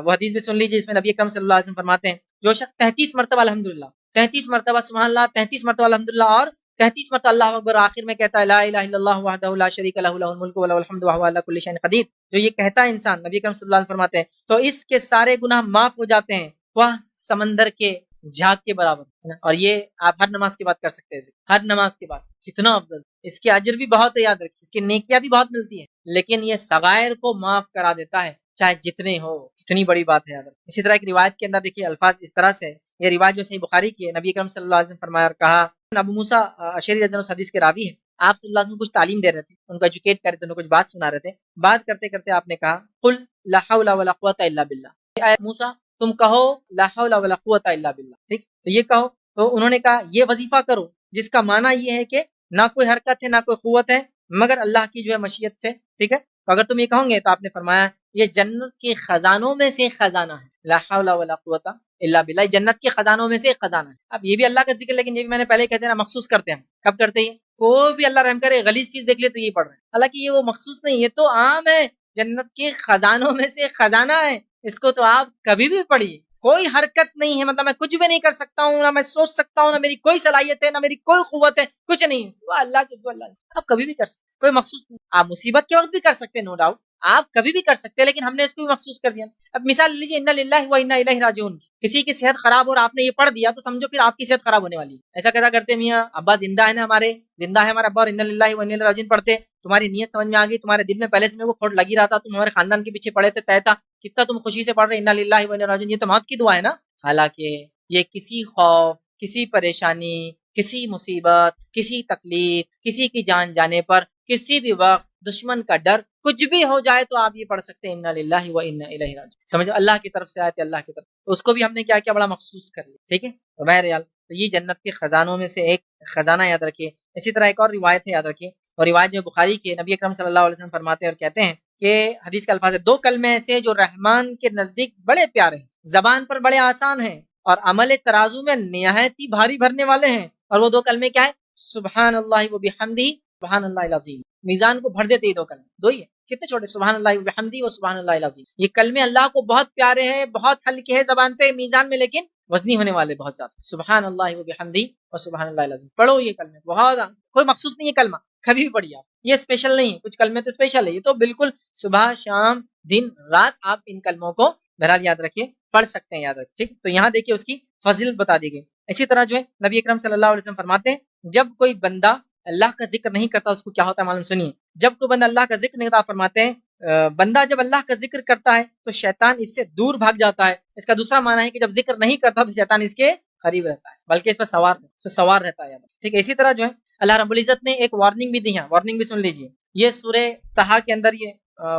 وہ حدیث بھی سن لیجیے, اس میں نبی اکرم صلی اللہ علیہ وسلم فرماتے ہیں جو شخص 33 مرتبہ الحمدللہ, 33 مرتبہ سبحان اللہ, 33 مرتبہ الحمدللہ اور 33 مرتبہ اللہ اکبر آخر میں کہتا ہے لا الہ الا اللہ وحدہ لا شریک لہ لہ الملک ولہ الحمد وہو علی کل شیء قدیر, جو یہ کہتا ہے انسان, نبی اکرم صلی اللہ علیہ وسلم فرماتے ہیں تو اس کے سارے گناہ معاف ہو جاتے ہیں, وہ سمندر کے جھاگ کے برابر. اور یہ آپ ہر نماز کے بعد کر سکتے ہیں, ہر نماز کے بعد. کتنا افضل, اس کے اجر بھی بہت ہے, یاد رکھیے اس کی نیکیاں بھی بہت ملتی ہیں, لیکن یہ صغائر کو معاف کرا دیتا ہے چاہے جتنے ہو. کتنی بڑی بات ہے یاد رکھیے. اسی طرح ایک روایت کے اندر دیکھیے الفاظ اس طرح سے, یہ روایت جو صحیح بخاری کی ہے, نبی اکرم صلی اللہ علیہ وسلم فرمایا اور کہا, ابو موسیٰ اشعری رضی اللہ عنہ حدیث کے راوی ہیں, آپ صلی اللہ علیہ وسلم کچھ تعلیم دے رہے تھے, ان کو ایجوکیٹ کر رہے تھے, ان کو کچھ بات سنا رہے تھے. بات کرتے کرتے آپ نے کہا قل لا حول ولا قوۃ الا باللہ, اے موسیٰ تم کہو لا حول ولا قوۃ الا باللہ. ٹھیک, تو یہ کہو. تو انہوں نے کہا یہ وظیفہ کرو جس کا معنی یہ ہے کہ نہ کوئی حرکت ہے نہ کوئی قوت ہے مگر اللہ کی جو ہے مشیت سے. ٹھیک ہے, تو اگر تم یہ کہو گے تو آپ نے فرمایا یہ جنت کے خزانوں میں سے خزانہ ہے, لا حول ولا قوۃ الا باللہ, جنت کے خزانوں میں سے ایک خزانہ ہے. اب یہ بھی اللہ کا ذکر, لیکن یہ بھی میں نے پہلے کہتے ہیں نا مخصوص کرتے ہیں. کب کرتے ہیں؟ کوئی بھی اللہ رحم کرے غلیظ چیز دیکھ لے تو یہ پڑھ رہے ہیں, حالانکہ یہ وہ مخصوص نہیں, یہ تو عام ہے, جنت کے خزانوں میں سے ایک خزانہ ہے, اس کو تو آپ کبھی بھی پڑھیے. کوئی حرکت نہیں ہے, مطلب میں کچھ بھی نہیں کر سکتا ہوں, نہ میں سوچ سکتا ہوں, نہ میری کوئی صلاحیت ہے, نہ میری کوئی قوت ہے, کچھ نہیں, سوا اللہ کے, اللہ آپ کبھی بھی کر سکتے, کوئی مخصوص نہیں. آپ مصیبت کے وقت بھی کر سکتے, نو ڈاؤٹ آپ کبھی بھی کر سکتے ہیں, لیکن ہم نے اس کو بھی مخصوص کر دیا. اب مثال لیجیے انا للہ و انا الیہ راجعون, کسی کی صحت خراب اور آپ نے یہ پڑھ دیا تو سمجھو پھر آپ کی صحت خراب ہونے والی ہے. ایسا کیسا کرتے میاں ابا زندہ ہے نا, ہمارے زندہ ہے ہمارا ابا, اور انا للہ و انا الیہ راجعون پڑھتے, تمہاری نیت سمجھ میں آ گئی, تمہارے دل میں پہلے سے میں وہ کھوٹ لگی رہا تھا, تم ہمارے خاندان کے پیچھے پڑے تھے, طے تھا, کتنا تم خوشی سے پڑھ رہے انا للہ و انا الیہ راجعون, یہ تو موت کی دعا ہے نا. حالانکہ یہ کسی خوف, کسی پریشانی, کسی مصیبت, کسی تکلیف, کسی کی جان جانے پر, کسی بھی وقت دشمن کا ڈر, کچھ بھی ہو جائے تو آپ یہ پڑھ سکتے ہیں انا للہ و انا الیہ راجعون. سمجھو اللہ کی طرف سے آئے تھے, اللہ کی طرف, تو اس کو بھی ہم نے کیا کیا بڑا مخصوص کر لیا. ٹھیک ہے, تو بہرحال تو یہ جنت کے خزانوں میں سے ایک خزانہ یاد رکھیے. اسی طرح ایک اور روایت ہے یاد رکھیے, اور روایت جو بخاری کی, نبی اکرم صلی اللہ علیہ وسلم فرماتے ہیں اور کہتے ہیں کہ حدیث کا الفاظ ہے, 2 کلمے ایسے جو رحمان کے نزدیک بڑے پیارے ہیں, زبان پر بڑے آسان ہیں, اور عمل ترازو میں نہایت ہی بھاری بھرنے والے ہیں. اور وہ 2 کلمے کیا ہے؟ سبحان اللہ و بحمدہ سبحان اللہ العظیم. میزان کو بھر دیتے یہ 2 کلمے, 2 ہی ہے, کتنے چھوٹے, سبحان اللہ و بحمدہ و سبحان اللہ العظیم. یہ کلمے اللہ کو بہت پیارے ہیں, بہت ہلکے ہیں زبان پہ, میزان میں لیکن وزنی ہونے والے بہت زیادہ. سبحان اللہ و بحمدہ و سبحان اللہ العظیم پڑھو, یہ کلمے بہت, کوئی مخصوص نہیں ہے کلمہ, کبھی بھی پڑھیے آپ, یہ اسپیشل نہیں ہے. کچھ کلمے تو اسپیشل ہے, یہ تو بالکل صبح شام دن رات آپ ان کلموں کو بہرحال یاد رکھیے, پڑھ سکتے ہیں, یاد رکھیے. ٹھیک, تو یہاں دیکھیے اس کی فضیلت بتا دی گئی. اسی طرح جو ہے نبی اکرم صلی اللہ علیہ وسلم فرماتے ہیں جب کوئی بندہ اللہ کا ذکر نہیں کرتا اس کو کیا ہوتا ہے معلوم سنیے. جب کوئی بندہ اللہ کا ذکر نہیں کرتا, فرماتے ہیں بندہ جب اللہ کا ذکر کرتا ہے تو شیطان اس سے دور بھاگ جاتا ہے. اس کا دوسرا معنی ہے کہ جب ذکر نہیں کرتا تو شیطان اس کے قریب رہتا ہے, بلکہ اس پر سوار رہتا ہے. ٹھیک ہے, اسی طرح جو ہے اللہ رب العزت نے ایک وارننگ بھی دی ہے, وارننگ بھی سن لیجیے. یہ سورہ طٰہٰ کے اندر یہ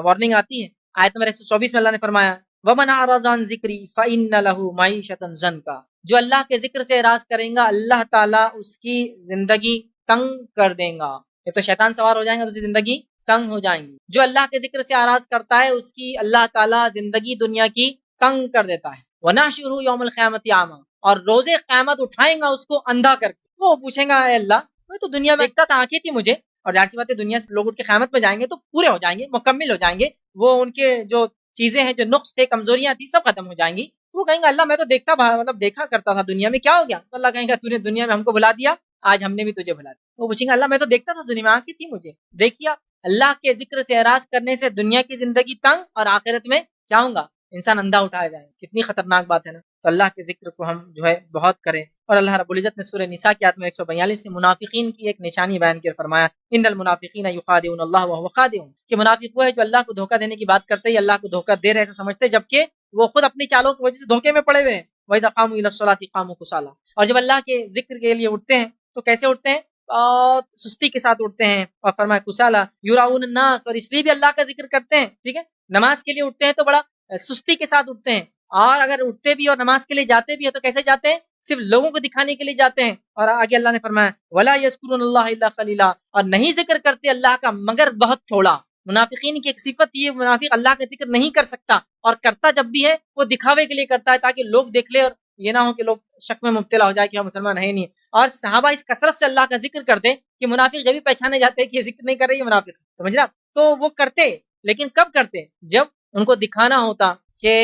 وارننگ آتی ہے, آیت نمبر 124 میں اللہ نے فرمایا وَمَنْ أَعْرَضَ عَنْ ذِكْرِي فَإِنَّ لَهُ مَعِيشَةً ضَنْكًا, جو اللہ کے ذکر سے اعراض کریں گا اللہ تعالیٰ اس کی زندگی تنگ کر دیں گا. یہ تو شیطان سوار ہو جائیں گا تو اس کی زندگی تنگ ہو جائیں گی. جو اللہ کے ذکر سے اعراض کرتا ہے اس کی اللہ تعالیٰ زندگی دنیا کی تنگ کر دیتا ہے. وَنَحْشُرُهُ يَوْمَ الْقِيَامَةِ أَعْمَىٰ, اور روز قیامت اٹھائیں گا اس کو اندھا کر کے. وہ پوچھیں گا اے اللہ میں تو دنیا میں دیکھتا تھا, آنکھیں تھی مجھے, اور ظاہر سی بات ہے دنیا سے لوگ اٹھ کے قیامت میں جائیں گے تو پورے ہو جائیں گے, مکمل ہو جائیں گے, وہ ان کے جو چیزیں ہیں, جو نقص تھے, کمزوریاں تھیں, سب ختم ہو جائیں گی. وہ کہیں گے اللہ میں تو دیکھا کرتا تھا دنیا میں, کیا ہو گیا؟ تو اللہ کہیں گا تو نے دنیا میں ہم کو بلا دیا, آج ہم نے بھی تجھے بلا دیا. وہ پوچھیں گے اللہ میں تو دیکھتا تھا دنیا میں, آنکھیں تھی مجھے. دیکھیے اللہ کے ذکر سے اعراض کرنے سے دنیا کی زندگی تنگ, اور آخرت میں کیا ہوں گا؟ انسان اندھا اٹھایا جائے. کتنی خطرناک بات ہے نا. تو اللہ کے ذکر کو ہم جو ہے بہت کریں. اور اللہ رب العزت نے سورہ نساء کی آیت میں 142 سے منافقین کی ایک نشانی بیان کر فرمایا ان المنافقین یخادعون اللہ وهو خادعهم, کہ منافق وہ ہے جو اللہ کو دھوکہ دینے کی بات کرتے ہی اللہ کو دھوکہ دے رہے ایسا سمجھتے, جبکہ وہ خود اپنی چالوں کی وجہ سے دھوکے میں پڑے ہوئے ہیں. وَإِذَا قَامُوا إِلَى الصَّلَاةِ قَامُوا كُسَالَىٰ, اور جب اللہ کے ذکر کے لیے اٹھتے ہیں تو کیسے اٹھتے ہیں؟ بہت سستی کے ساتھ اٹھتے ہیں. اور فرمایا کسالہ یراؤن الناس, اور اس لیے بھی اللہ کا ذکر کرتے ہیں. ٹھیک ہے, نماز کے لیے اٹھتے ہیں تو بڑا سستی کے ساتھ اٹھتے ہیں, اور اگر اٹھتے بھی اور نماز کے لیے جاتے بھی ہیں تو کیسے جاتے ہیں؟ صرف لوگوں کو دکھانے کے لیے جاتے ہیں. اور آگے اللہ نے فرمایا وَلَا يَذْكُرُونَ اللَّهَ إِلَّا قَلِيلًا، اور نہیں ذکر کرتے اللہ کا مگر بہت تھوڑا. منافقین کی ایک صفت یہ، منافق اللہ کا ذکر نہیں کر سکتا، اور کرتا جب بھی ہے وہ دکھاوے کے لیے کرتا ہے تاکہ لوگ دیکھ لے اور یہ نہ ہو کہ لوگ شک میں مبتلا ہو جائے کہ ہم مسلمان ہے نہیں. اور صحابہ اس کثرت سے اللہ کا ذکر کرتے کہ منافق جب بھی پہچانے جاتے ہیں کہ یہ ذکر نہیں کر رہے، یہ منافق، سمجھ رہا؟ تو وہ کرتے، لیکن کب کرتے؟ جب ان کو دکھانا ہوتا کہ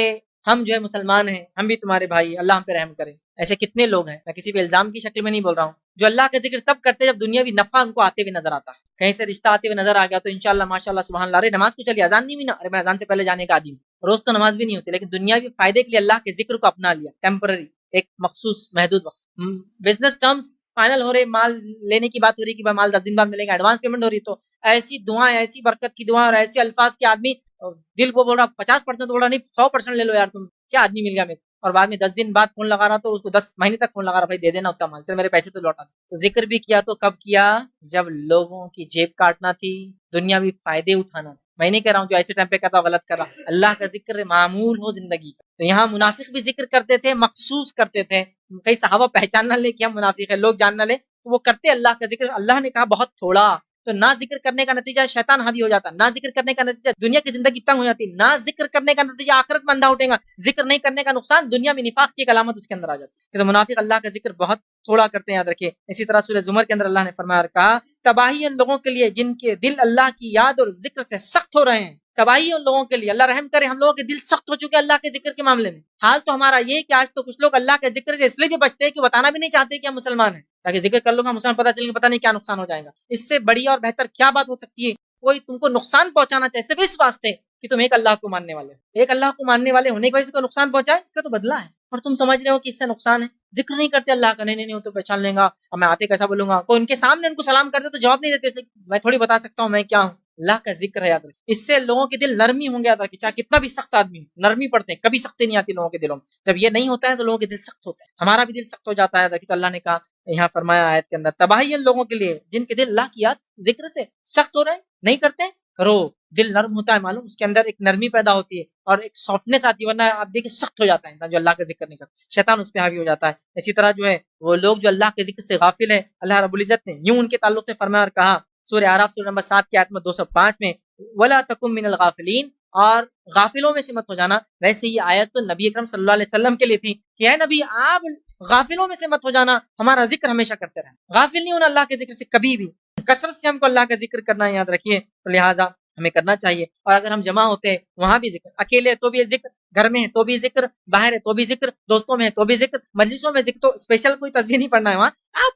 ہم جو ہے مسلمان ہیں، ہم بھی تمہارے بھائی، اللہ ہم پہ رحم کرے. ایسے کتنے لوگ ہیں، میں کسی بھی الزام کی شکل میں نہیں بول رہا ہوں، جو اللہ کا ذکر تب کرتے جب دنیاوی نفع ان کو آتے ہوئے نظر آتا ہے. کہیں سے رشتہ آتے ہوئے نظر آ گیا تو انشاءاللہ ماشاءاللہ سبحان اللہ، ارے نماز کو چلی، اذان نہیں ہوئی نا، ارے میں اذان سے پہلے جانے کا عادی ہوں. روز تو نماز بھی نہیں ہوتی، لیکن دنیاوی فائدے کے لیے اللہ کے ذکر کو اپنا لیا، ٹیمپرری، ایک مخصوص محدود وقت. بزنس ٹرمز فائنل ہو رہے، مال لینے کی بات ہو رہی کہ مال 10 دن بعد ملے گا، ایڈوانس پیمنٹ ہو رہی، تو ایسی دعائیں، ایسی برکت کی دعائیں اور ایسے الفاظ کے آدمی دل کو بول رہا 50% بول رہا نہیں 100% لے لو یار، تم کیا آدمی مل گیا میرے. اور بعد میں 10 دن بعد فون لگا رہا تو اس کو 10 مہینے تک فون لگا رہا، بھائی دے دینا اتنا مال، میرے پیسے تو لوٹا. تو ذکر بھی کیا تو کب کیا؟ جب لوگوں کی جیب کاٹنا تھی، دنیاوی فائدے اٹھانا. میں نہیں کہہ رہا ہوں جو ایسے ٹائم پہ کہتا غلط کر رہا، اللہ کا ذکر معمول ہو زندگی کا. تو یہاں منافق بھی ذکر کرتے تھے، مخصوص کرتے تھے. کئی صحابہ پہچان نہ لے کہ ہم منافق ہیں، لوگ جان نہ لے تو وہ کرتے اللہ کا ذکر. اللہ نے کہا بہت تھوڑا. تو نہ ذکر کرنے کا نتیجہ شیطان حاوی ہو جاتا، نہ ذکر کرنے کا نتیجہ دنیا کی زندگی تنگ ہو جاتی، نہ ذکر کرنے کا نتیجہ آخرت میں اندھا اٹھے گا، ذکر نہیں کرنے کا نقصان دنیا میں نفاق کی ایک علامت اس کے اندر آ جاتی ہے. تو منافق اللہ کا ذکر بہت تھوڑا کرتے ہیں، یاد رکھیے. اسی طرح سورہ زمر کے اندر اللہ نے فرمایا اور کہا تباہی ان لوگوں کے لیے جن کے دل اللہ کی یاد اور ذکر سے سخت ہو رہے ہیں. تباہی ان لوگوں کے لیے، اللہ رحم کرے، ہم لوگوں کے دل سخت ہو چکے اللہ کے ذکر کے معاملے میں. حال تو ہمارا یہ کہ آج تو کچھ لوگ اللہ کے ذکر سے اس لیے بھی بچتے ہیں کہ بتانا بھی نہیں چاہتے کہ ہم مسلمان ہیں، تاکہ ذکر کر لوں گا مسلمان پتہ چلے گا، پتہ نہیں کیا نقصان ہو جائے گا. اس سے بڑی اور بہتر کیا بات ہو سکتی ہے؟ کوئی تم کو نقصان پہنچانا چاہے صرف اس واسطے کہ تم ایک اللہ کو ماننے والے ہو. ایک اللہ کو ماننے والے ہونے کی وجہ سے کوئی نقصان پہنچائے، اس کا تو بدلہ ہے، اور تم سمجھ رہے ہو کہ اس سے نقصان ہے. ذکر نہیں کرتے اللہ کا، نہیں تو پہچان لیں گا، اور میں آتے کیسا بولوں گا. کوئی ان کے سامنے ان کو سلام کرتے تو جواب نہیں دیتے، میں تھوڑی بتا سکتا ہوں میں کیا ہوں. اللہ کا ذکر ہے، یاد رکھیں. اس سے لوگوں کے دل نرمی ہوں گے، یاد رکھیں. چاہے کتنا بھی سخت آدمی ہو، نرمی پڑتے ہیں، کبھی سختی نہیں آتی لوگوں کے دلوں میں. جب یہ نہیں ہوتا ہے تو لوگوں کے دل سخت ہوتے ہیں، ہمارا بھی دل سخت ہو جاتا ہے. یاد رکھیں. تو اللہ نے کہا یہاں فرمایا آیت کے اندر تباہی ان لوگوں کے لیے جن کے دل اللہ کی یاد ذکر سے سخت ہو رہے ہیں، نہیں کرتے. کرو، دل نرم ہوتا ہے، معلوم اس کے اندر ایک نرمی پیدا ہوتی ہے اور ایک سافٹنس آتی ہے. ورنہ آپ دیکھیں سخت ہو جاتا ہے انسان جو اللہ کا ذکر نہیں کرتا، شیطان اس پہ حاوی ہو جاتا ہے. اسی طرح جو ہے وہ لوگ جو اللہ کے ذکر سے غافل ہے، اللہ رب العزت نے یوں ان کے تعلق سے فرمایا اور کہا سورہ اعراف سورہ نمبر 7 کی آیت میں 205 میں ولا تکن من الغافلین، اور غافلوں میں سے مت ہو جانا. ویسے یہ آیت تو نبی اکرم صلی اللہ علیہ وسلم کے لیے تھی کہ اے نبی آپ غافلوں میں سے مت ہو جانا، ہمارا ذکر ہمیشہ کرتے رہنا. غافل نہیں ہونا اللہ کے ذکر سے کبھی بھی، کثرت سے ہم کو اللہ کا ذکر کرنا ہے، یاد رکھیے. تو لہٰذا ہمیں کرنا چاہیے. اور اگر ہم جمع ہوتے ہیں وہاں بھی ذکر، اکیلے تو بھی ذکر، گھر میں ہے تو بھی ذکر، باہر ہے تو بھی ذکر، دوستوں میں ہے تو بھی ذکر، مجلسوں میں ذکر. تو اسپیشل کوئی تسبیح نہیں پڑھنا ہے وہاں. آپ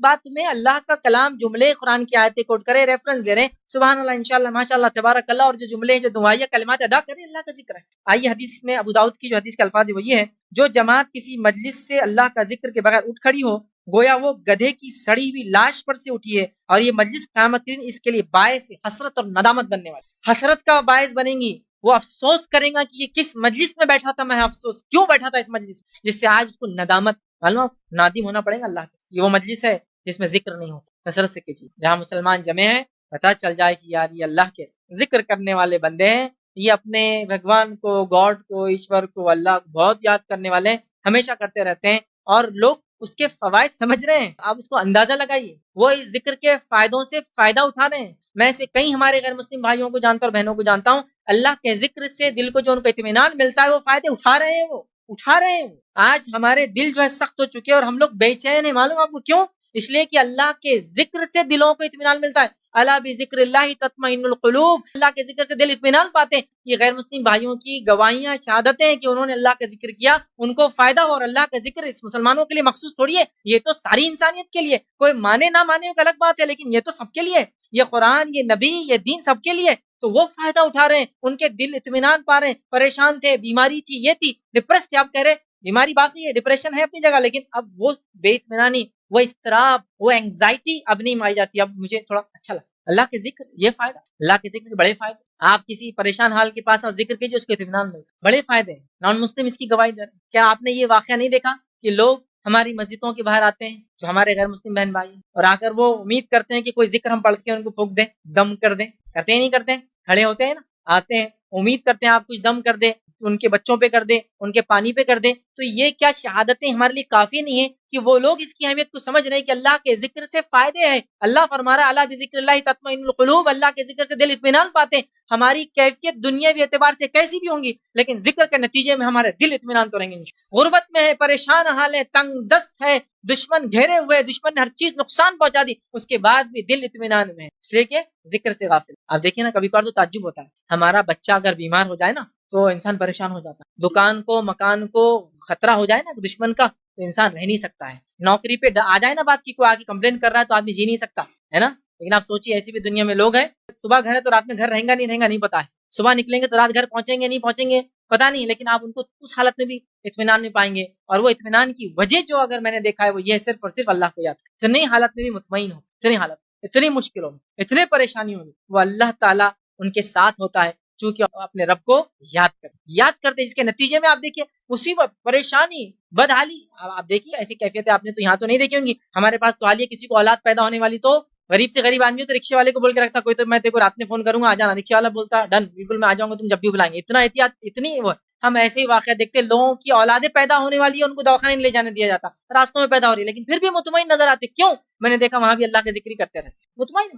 بات میں اللہ کا کلام، جملے قرآن کی آیتیں کوٹ کریں، ریفرنس دے رہے ہیں، سبحان اللہ، انشاءاللہ، ماشاءاللہ، تبارک اللہ، اور جو جملے جو دعائیہ کلمات ادا کریں، اللہ کا ذکر ہے. آئیے حدیث میں ابو داؤد کی جو حدیث کے الفاظ ہے وہ یہ ہے، جو جماعت کسی مجلس سے اللہ کا ذکر کے بغیر اٹھ کھڑی ہو گویا وہ گدھے کی سڑی ہوئی لاش پر سے اٹھی ہے، اور یہ مجلس قیامت کے دن اس کے لیے باعث حسرت اور ندامت بننے والی، حسرت کا باعث بنیں گی. وہ افسوس کرے گا کہ یہ کس مجلس میں بیٹھا تھا، میں افسوس کیوں بیٹھا تھا اس مجلس میں، جس سے آج اس کو ندامت، معلوم نادم ہونا پڑے گا اللہ کے. یہ وہ مجلس ہے جس میں ذکر نہیں ہوتا. کثرت سے کیجیے. جہاں مسلمان جمع ہیں پتہ چل جائے کہ یار یہ اللہ کے ذکر کرنے والے بندے ہیں، یہ اپنے بھگوان کو، گاڈ کو، ایشور کو، اللہ کو بہت یاد کرنے والے ہیں، ہمیشہ کرتے رہتے ہیں، اور لوگ اس کے فوائد سمجھ رہے ہیں. آپ اس کو اندازہ لگائیے، وہ اس ذکر کے فائدوں سے فائدہ اٹھا رہے ہیں. میں سے کئی ہمارے غیر مسلم بھائیوں کو جانتا اور بہنوں کو جانتا ہوں، اللہ کے ذکر سے دل کو جو ان کو اطمینان ملتا ہے وہ فائدے اٹھا رہے ہیں، وہ اٹھا رہے ہیں. آج ہمارے دل جو ہے سخت ہو چکے اور ہم لوگ بے چین ہیں، معلوم آپ کو کیوں؟ اس لیے کہ اللہ کے ذکر سے دلوں کو اطمینان ملتا ہے. الا بذکر اللہ تطمئن القلوب، اللہ کے ذکر سے دل اطمینان پاتے ہیں. یہ غیر مسلم بھائیوں کی گواہیاں، شہادتیں ہیں کہ انہوں نے اللہ کا ذکر کیا، ان کو فائدہ ہو. اور اللہ کا ذکر اس مسلمانوں کے لیے مخصوص تھوڑی ہے، یہ تو ساری انسانیت کے لیے. کوئی مانے نہ مانے ایک الگ بات ہے، لیکن یہ تو سب کے لیے. یہ قرآن، یہ نبی، یہ دین سب کے لیے. تو وہ فائدہ اٹھا رہے ہیں، ان کے دل اطمینان پا رہے ہیں. پریشان تھے، بیماری تھی، یہ تھی، ڈپریس تھے، آپ کہہ رہے بیماری باقی ہے، ڈپریشن ہے اپنی جگہ، لیکن اب وہ بے اطمینانی، وہ اضطراب، وہ اینگزائٹی اب نہیں مائی جاتی. اب مجھے تھوڑا اچھا لگتا اللہ کے ذکر. یہ فائدہ اللہ کے ذکر کے بڑے فائدے. آپ کسی پریشان حال کے پاس ذکر کیجیے، اس کو اطمینان ملتا، بڑے فائدے ہیں. نان مسلم اس کی گواہی دے رہے ہیں. کیا آپ نے یہ واقعہ نہیں دیکھا کہ لوگ ہماری مسجدوں کے باہر آتے ہیں جو ہمارے غیر مسلم بہن بھائی ہیں، اور آ کر وہ امید کرتے ہیں کہ کوئی ذکر ہم پڑھ کے ان کو پھونک دیں، دم کر دیں. کرتے ہی نہیں کرتے ہیں، کھڑے ہوتے ہیں نا، آتے ہیں، امید کرتے ہیں آپ کچھ دم کر دیں، ان کے بچوں پہ کر دے، ان کے پانی پہ کر دے، تو یہ کیا شہادتیں ہمارے لیے کافی نہیں ہے کہ وہ لوگ اس کی اہمیت کو سمجھ رہے ہیں کہ اللہ کے ذکر سے فائدے ہیں؟ اللہ فرما رہا ہے الا بذکر اللہ تطمئن القلوب، اللہ کے ذکر سے دل اطمینان پاتے ہیں۔ ہماری کیفیت دنیاوی اعتبار سے کیسی بھی ہوں گی، لیکن ذکر کے نتیجے میں ہمارے دل اطمینان تو رہیں گے۔ غربت میں ہے، پریشان حال ہے، تنگ دست ہے، دشمن گھیرے ہوئے، دشمن نے ہر چیز نقصان پہنچا دی، اس کے بعد بھی دل اطمینان میں ہے، اس لیے کہ ذکر سے غافل۔ آپ دیکھیے نا، کبھی کبھار تو تعجب ہوتا ہے، ہمارا بچہ اگر بیمار ہو جائے نا تو انسان پریشان ہو جاتا ہے، دکان کو مکان کو خطرہ ہو جائے نا دشمن کا تو انسان رہ نہیں سکتا ہے، نوکری پہ آ جائے نا بات کی، کوئی آ کے کمپلین کر رہا ہے تو آدمی جی نہیں سکتا ہے نا۔ لیکن آپ سوچیے ایسی بھی دنیا میں لوگ ہیں، صبح گھر ہے تو رات میں گھر رہیں گا نہیں پتا ہے، صبح نکلیں گے تو رات گھر پہنچیں گے نہیں پہنچیں گے پتا نہیں، لیکن آپ ان کو اس حالت میں بھی اطمینان نہیں پائیں گے۔ اور وہ اطمینان کی وجہ جو اگر میں نے دیکھا ہے وہ یہ صرف اور صرف اللہ کو یاد، اتنی حالت میں بھی مطمئن ہو، اتنی حالت، اتنی مشکلوں میں، اتنے پریشانیوں میں وہ اللہ تعالیٰ ان کے ساتھ ہوتا ہے، چونکہ اپنے رب کو یاد کرتے، جس کے نتیجے میں آپ دیکھیے مصیبت، پریشانی، بدحالی، آپ دیکھیے ایسی کیفیتیں آپ نے تو یہاں تو نہیں دیکھی ہوں گی۔ ہمارے پاس تو حال ہی کسی کو اولاد پیدا ہونے والی تو غریب سے غریب آدمی ہو تو رکشے والے کو بول کے رکھتا، کوئی تو میں تیرے کو رات میں فون کروں گا آ جانا، رکشے والا بولتا ڈن، بالکل میں آ جاؤں گا، تم جب بھی بلائیں گے، اتنا احتیاط، اتنی وہ۔ ہم ایسے ہی واقعہ دیکھتے، لوگوں کی اولادیں پیدا ہونے والی ہے، ان کو دواخانے نہیں لے جانے دیا جاتا، راستوں میں پیدا ہو رہی ہے، لیکن پھر بھی مطمئن نظر آتے، کیوں؟ میں نے دیکھا وہاں بھی اللہ کا ذکر ہی کرتے رہتے، مطمئن،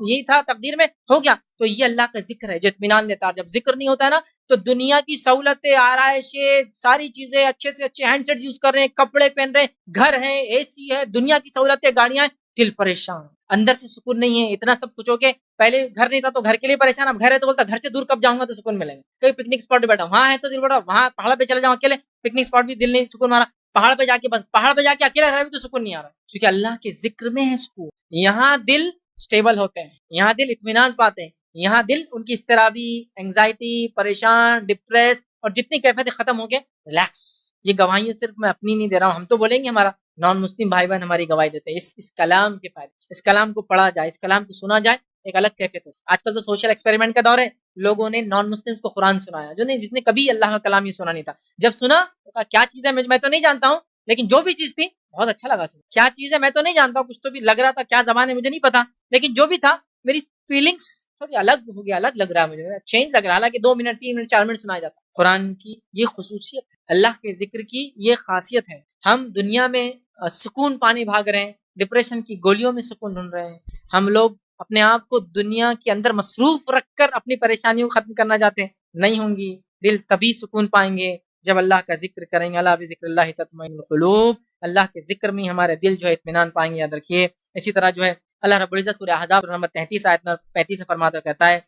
یہی تھا تقدیر میں، ہو گیا۔ تو یہ اللہ کا ذکر ہے جو اطمینان دیتا ہے۔ جب ذکر نہیں ہوتا ہے نا تو دنیا کی سہولتیں، آرائشیں، ساری چیزیں، اچھے سے اچھے ہینڈ سیٹ یوز کر رہے ہیں، کپڑے پہن رہے ہیں، گھر ہے، اے سی ہے، دنیا کی سہولتیں، گاڑیاں ہیں، دل پریشان، اندر سے سکون نہیں ہے۔ اتنا سب کچھ ہو کے پہلے گھر نہیں تھا تو گھر کے لیے پریشان، اب گھر ہے تو بولتا گھر سے دور کب جاؤں گا تو سکون ملے گا، کوئی پکنک اسپاٹ پہ بیٹھا وہاں ہے تو دل بڑا، وہاں پہاڑ پہ چلے جاؤں اکیلے، پکنک اسپاٹ بھی دل نہیں سکون مارا، پہاڑ پہ جا کے بس پہاڑ پہ جا کے اکیلا رہ بھی تو سکون نہیں آ رہا، کیونکہ اللہ کے ذکر میں ہے سکون۔ یہاں دل سٹیبل ہوتے ہیں، یہاں دل اطمینان پاتے ہیں، یہاں دل ان کی اضطرابی، اینگزائٹی، پریشان، ڈپریس اور جتنی کیفیتیں ختم ہو کے ریلیکس۔ یہ گواہی صرف میں اپنی نہیں دے رہا ہوں، ہم تو بولیں گے، ہمارا نان مسلم بھائی بہن ہماری گواہی دیتے ہیں اس کلام کے فائدے، اس کلام کو پڑھا جائے، اس کلام کو سنا جائے، ایک الگ کیفیت ہے۔ آج کل تو سوشل ایکسپیریمنٹ کا دور ہے، لوگوں نے نان مسلمس کو قرآن سنایا، جس نے کبھی اللہ کا کلام یہ سنا نہیں تھا، جب سنا تو کہا کیا چیز ہے، میں تو نہیں جانتا ہوں، لیکن جو بھی چیز تھی بہت اچھا لگا، سنا کیا چیز ہے میں تو نہیں جانتا ہوں، کچھ تو بھی لگ رہا تھا، کیا زبان ہے مجھے نہیں پتا، لیکن جو بھی تھا میری فیلنگس تھوڑی الگ ہو گیا، الگ لگ رہا ہے مجھے، چینج لگ رہا ہے، حالانکہ 2 منٹ 3 منٹ 4 منٹ سنایا جاتا۔ قرآن کی یہ خصوصیت ہے، اللہ کے ذکر کی یہ خاصیت ہے۔ ہم دنیا میں سکون پانے بھاگ رہے ہیں، ڈپریشن کی گولیوں میں سکون ڈھونڈ رہے ہیں، ہم لوگ اپنے آپ کو دنیا کے اندر مصروف رکھ کر اپنی پریشانیوں کو ختم کرنا چاہتے ہیں، نہیں ہوں گی۔ دل تبھی سکون پائیں گے جب اللہ کا ذکر کریں گے، الا بذکر اللہ تطمئن القلوب، اللہ کے ذکر میں ہمارے دل جو ہے اطمینان پائیں گے، یاد رکھیے۔ اسی طرح جو ہے اللہ رب العزت سورہ احزاب نمبر 33 آیت نمبر 35 سے فرماتا کہتا ہے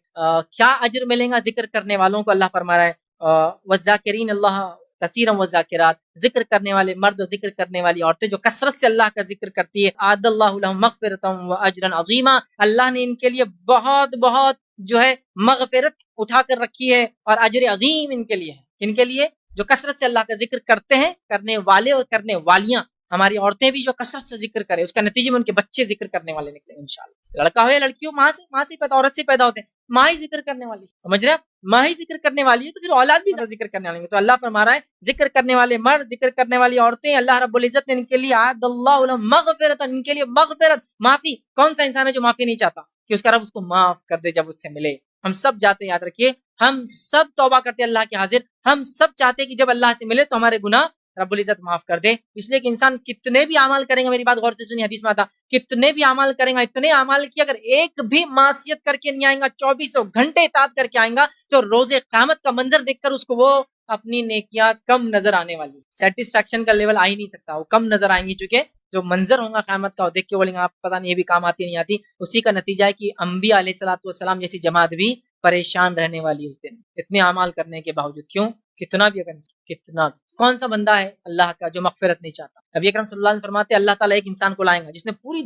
کیا اجر ملے گا ذکر کرنے والوں کو، اللہ فرما رہا ہے والذاکرین اللہ کثیرا والذاکرات، ذکر کرنے والے مرد اور ذکر کرنے والی عورتیں جو کثرت سے اللہ کا ذکر کرتی ہے، اعد اللہ لهم مغفرۃ واجرا عظیما، اللہ نے ان کے لیے بہت بہت جو ہے مغفرت اٹھا کر رکھی ہے اور اجر عظیم ان کے لیے ہے، ان کے لیے جو کثرت سے اللہ کا ذکر کرتے ہیں، کرنے والے اور کرنے والیاں، ہماری عورتیں بھی جو کثرت سے ذکر کرے، اس کا نتیجے میں ان کے بچے ذکر کرنے والے نکلیں گے انشاءاللہ۔ لڑکا ہو یا لڑکی ہو، ماں سے پیدا، عورت سے پیدا ہوتے ہیں، ماں ہی ذکر کرنے والی، سمجھ رہے آپ، ماں ہی ذکر کرنے والی ہے تو پھر اولاد بھی ذکر کرنے والی ہے۔ تو اللہ فرما رہا ہے ذکر کرنے والے مرد، ذکر کرنے والی عورتیں، اللہ رب العزت نے ان کے لیے اعد اللہ لهم مغفرۃ، ان کے لیے مغفرت، معافی۔ کون سا انسان ہے جو معافی نہیں چاہتا کہ اس کا رب اس کو معاف کر دے جب اس سے ملے؟ ہم سب جاتے ہیں، یاد رکھیے، ہم سب توبہ کرتے اللہ کے حاضر، ہم سب چاہتے کہ جب اللہ سے ملے تو ہمارے گناہ رب العزت معاف کر دے۔ اس لیے کہ انسان کتنے بھی اعمال کریں گا، میری بات غور سے سنی، حدیث میں آتا کتنے بھی اعمال کریں گا، اتنے اعمال کی اگر ایک بھی معصیت کر کے نہیں آئیں گا، 24 گھنٹے اطاعت کر کے آئیں گا، تو روز قیامت کا منظر دیکھ کر اس کو وہ اپنی نیکیاں کم نظر آنے والی، سیٹسفیکشن کا لیول آ ہی نہیں سکتا، وہ کم نظر آئیں گی، چونکہ جو منظر ہوگا قیامت کا وہ دیکھ کے بولیں گے آپ پتہ نہیں یہ بھی کام آتی نہیں آتی۔ اسی کا نتیجہ ہے کہ انبیاء علیہ الصلوۃ والسلام جیسی جماعت بھی پریشان رہنے والی اس دن، اتنے اعمال کرنے کے باوجود۔ کیوں؟ کتنا بھی اگر کتنا بھی کون سا بندہ ہے اللہ کا جو مغفرت نہیں چاہتا؟ نبی اکرم صلی اللہ علیہ وسلم فرماتے ہیں اللہ تعالیٰ ایک انسان کو لائیں گا جس نے پوری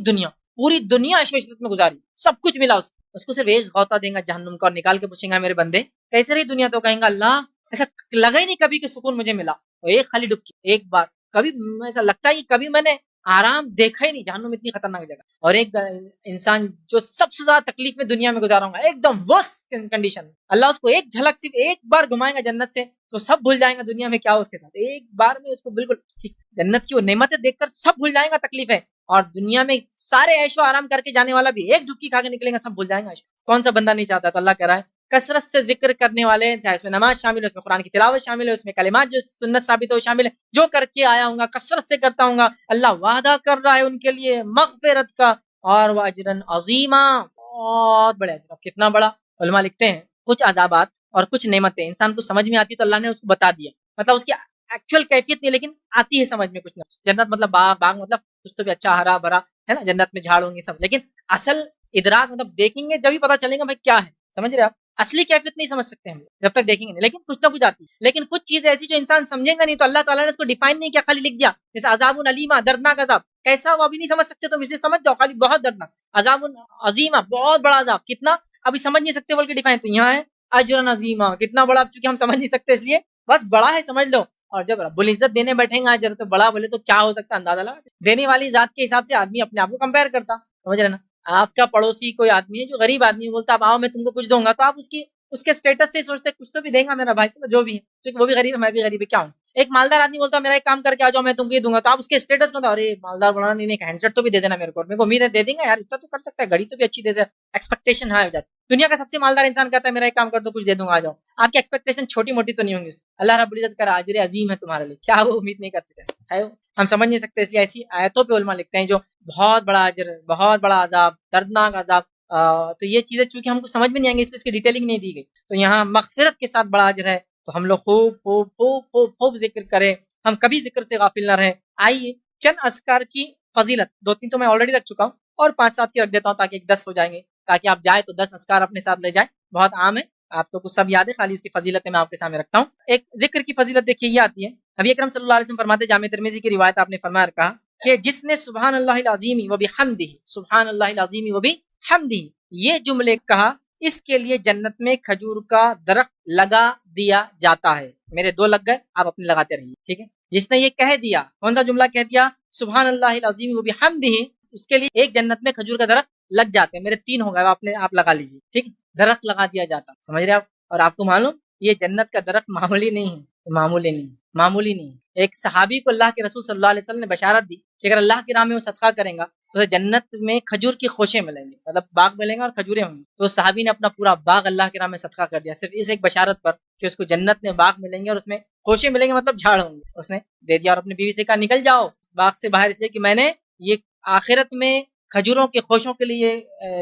دنیا عیش و عشرت میں گزاری، سب کچھ ملا، اس کو صرف ایک غوطہ دیں گا جہنم کا اور نکال کے پوچھیں گا میرے بندے کیسے رہی دنیا؟ تو کہیں گا اللہ ایسا لگا ہی نہیں کبھی کہ سکون مجھے ملا، اور ایک خالی ڈبکی، ایک بار کبھی ایسا لگتا ہے کہ کبھی میں نے آرام دیکھا ہی نہیں، جہنم اتنی خطرناک جگہ۔ اور ایک انسان جو سب سے زیادہ تکلیف میں دنیا میں گزارا ہوگا، ایک دم ورسٹ کنڈیشن، اللہ اس کو ایک جھلک صرف ایک بار گھمائے گا جنت سے تو سب بھول جائیں گا دنیا میں کیا ہو اس کے ساتھ، ایک بار میں اس کو بالکل جنت کی وہ نعمتیں دیکھ کر سب بھول جائیں گا تکلیفیں، اور دنیا میں سارے عیش و آرام کر کے جانے والا بھی ایک ڈبکی کھا کے نکلیں گا، سب بھول جائیں گا۔ کون سا بندہ نہیں چاہتا؟ تو اللہ کہہ رہا ہے کثرت سے ذکر کرنے والے، چاہے اس میں نماز شامل ہے، اس میں قرآن کی تلاوت شامل ہے، اس میں کلمات جو سنت ثابت ہو شامل ہے، جو کر کے آیا ہوں گا کثرت سے کرتا ہوں گا، اللہ وعدہ کر رہا ہے ان کے لیے مغفرت کا اور واجرن عظیما، بہت بڑے اجر۔ کتنا بڑا؟ علماء لکھتے ہیں کچھ عذابات اور کچھ نعمتیں انسان کو سمجھ میں آتی تو اللہ نے اس کو بتا دیا، مطلب اس کی ایکچوئل کیفیت نہیں لیکن آتی ہے سمجھ میں کچھ نہ کچھ۔ جنت مطلب باغ مطلب کچھ تو بھی اچھا ہرا بھرا ہے نا، جنت میں جھاڑ ہوں گے سب، لیکن اصل ادراک مطلب دیکھیں گے جب ہی پتا چلے گا بھائی کیا ہے، سمجھ رہے آپ؟ اصلی کیفیت نہیں سمجھ سکتے ہم جب تک دیکھیں گے نہیں، لیکن کچھ نہ کچھ آتی ہے۔ لیکن کچھ چیزیں ایسی جو انسان سمجھے گا نہیں تو اللہ تعالیٰ نے اس کو ڈیفائن نہیں کیا، خالی لکھ دیا، جیسے عذاب علیما، دردناک عذاب، کیسا وہ ابھی نہیں سمجھ سکتے تو اس لیے سمجھ جاؤ خالی بہت دردناک، عذاب عظیمہ، بہت بڑا عذاب، کتنا ابھی سمجھ نہیں سکتے بول کے ڈیفائن، تو یہاں ہے اجر عظیمہ، کتنا بڑا، چونکہ ہم سمجھ نہیں سکتے اس لیے بس بڑا ہے سمجھ لو۔ اور جب رب العزت دینے بیٹھیں گے اجر تو بڑا بولے تو کیا ہو سکتا ہے اندازہ لگا، دینے والی ذات کے حساب سے آدمی اپنے آپ کو کمپیئر کرتا، سمجھ رہے نا؟ آپ کا پڑوسی کوئی آدمی ہے جو غریب آدمی ہے، بولتا اب آؤ میں تم کو کچھ دوں گا، تو آپ اس کے اسٹیٹس سے سوچتے کچھ تو بھی دے گا میرا بھائی، جو بھی ہے کیونکہ وہ بھی غریب ہے میں بھی غریب ہے، کیا ہوں۔ ایک مالدار آدمی بولتا میرا ایک کام کر کے آ جاؤ میں تم کو یہ دوں گا، تو آپ اس کے اسٹیٹس کو ارے مالدار بڑا نہیں، ایک ہینڈ سیٹ تو بھی دے دینا میرے کو امید ہے دے دیں گا یار، اتنا تو کر سکتا ہے، گھڑی تو بھی اچھی دے دے، ایکسپیکٹیشن ہائی ہو جاتی ہے۔ دنیا کا سب سے مالدار انسان کہتا ہے میرا ایک کام کر دو کچھ دے دوں گا آ جاؤ، آپ کی ایکسپیکٹیشن چھوٹی موٹی تو نہیں ہوں گی، اللہ رب العزت کا اجر عظیم ہے تمہارے لیے، کیا وہ امید نہیں کر سکتے؟ ہم سمجھ نہیں سکتے، اس لیے ایسی آیتوں پہ علماء لکھتے ہیں جو بہت بڑا اجر، بہت بڑا عذاب، دردناک عذاب، تو یہ چیزیں چونکہ ہم کو سمجھ میں نہیں آئیں گی اس لیے اس کی ڈیٹیلنگ نہیں دی گئی، تو یہاں مغفرت کے ساتھ بڑا اجر ہے، تو ہم لوگ خوب خوب خوب خوب خوب ذکر کریں، ہم کبھی ذکر سے غافل نہ رہیں۔ آئیے چند اذکار کی فضیلت، 2-3 تو میں آلریڈی رکھ چکا ہوں اور 5-7 کی رکھ دیتا ہوں تاکہ 10 ہو جائیں گے، تاکہ آپ جائیں تو 10 اذکار اپنے ساتھ لے جائیں، بہت عام ہے، آپ کو کچھ سب یاد ہے، خالی اس کی فضیلتیں میں آپ کے سامنے رکھتا ہوں۔ ایک ذکر کی فضیلت دیکھیے یہ آتی ہے، نبی اکرم صلی اللہ علیہ وسلم فرماتے، جامع ترمذی کی روایت، آپ نے فرمایا کہا کہ جس نے سبحان اللہ العظیم و بحمدہ، سبحان اللہ العظیم و بحمدہ یہ جملے کہا، اس کے لیے جنت میں کھجور کا درخت لگا دیا جاتا ہے۔ میرے 2 لگ گئے، آپ اپنے لگاتے رہیے، ٹھیک ہے؟ جس نے یہ کہہ دیا، کون سا جملہ کہہ دیا؟ سبحان اللہ العظیم و بحمدہ، اس کے لیے ایک جنت میں کھجور کا درخت لگ جاتے ہیں، میرے 3 ہو گئے، آپ لگا لیجیے، ٹھیک؟ درخت لگا دیا جاتا، سمجھ رہے آپ؟ اور آپ کو معلوم یہ جنت کا درخت معمولی نہیں ہے، معمولی نہیں ہے۔ ایک صحابی کو اللہ کے رسول صلی اللہ علیہ وسلم نے بشارت دی کہ اگر اللہ کی راہ میں وہ صدقہ کریں گا تو جنت میں کھجور کی خوشیں ملیں گی، مطلب باغ ملیں گا اور کھجوریں ہوں گی، تو صحابی نے اپنا پورا باغ اللہ کی راہ میں صدقہ کر دیا صرف اس ایک بشارت پر کہ اس کو جنت میں باغ ملیں گے اور اس میں خوشیں ملیں گے، مطلب جھاڑ ہوں گے، اس نے دے دیا اور اپنی بیوی سے کہا نکل جاؤ باغ سے باہر، اس لیے کہ میں نے یہ آخرت میں کھجوروں کے خوشوں کے لیے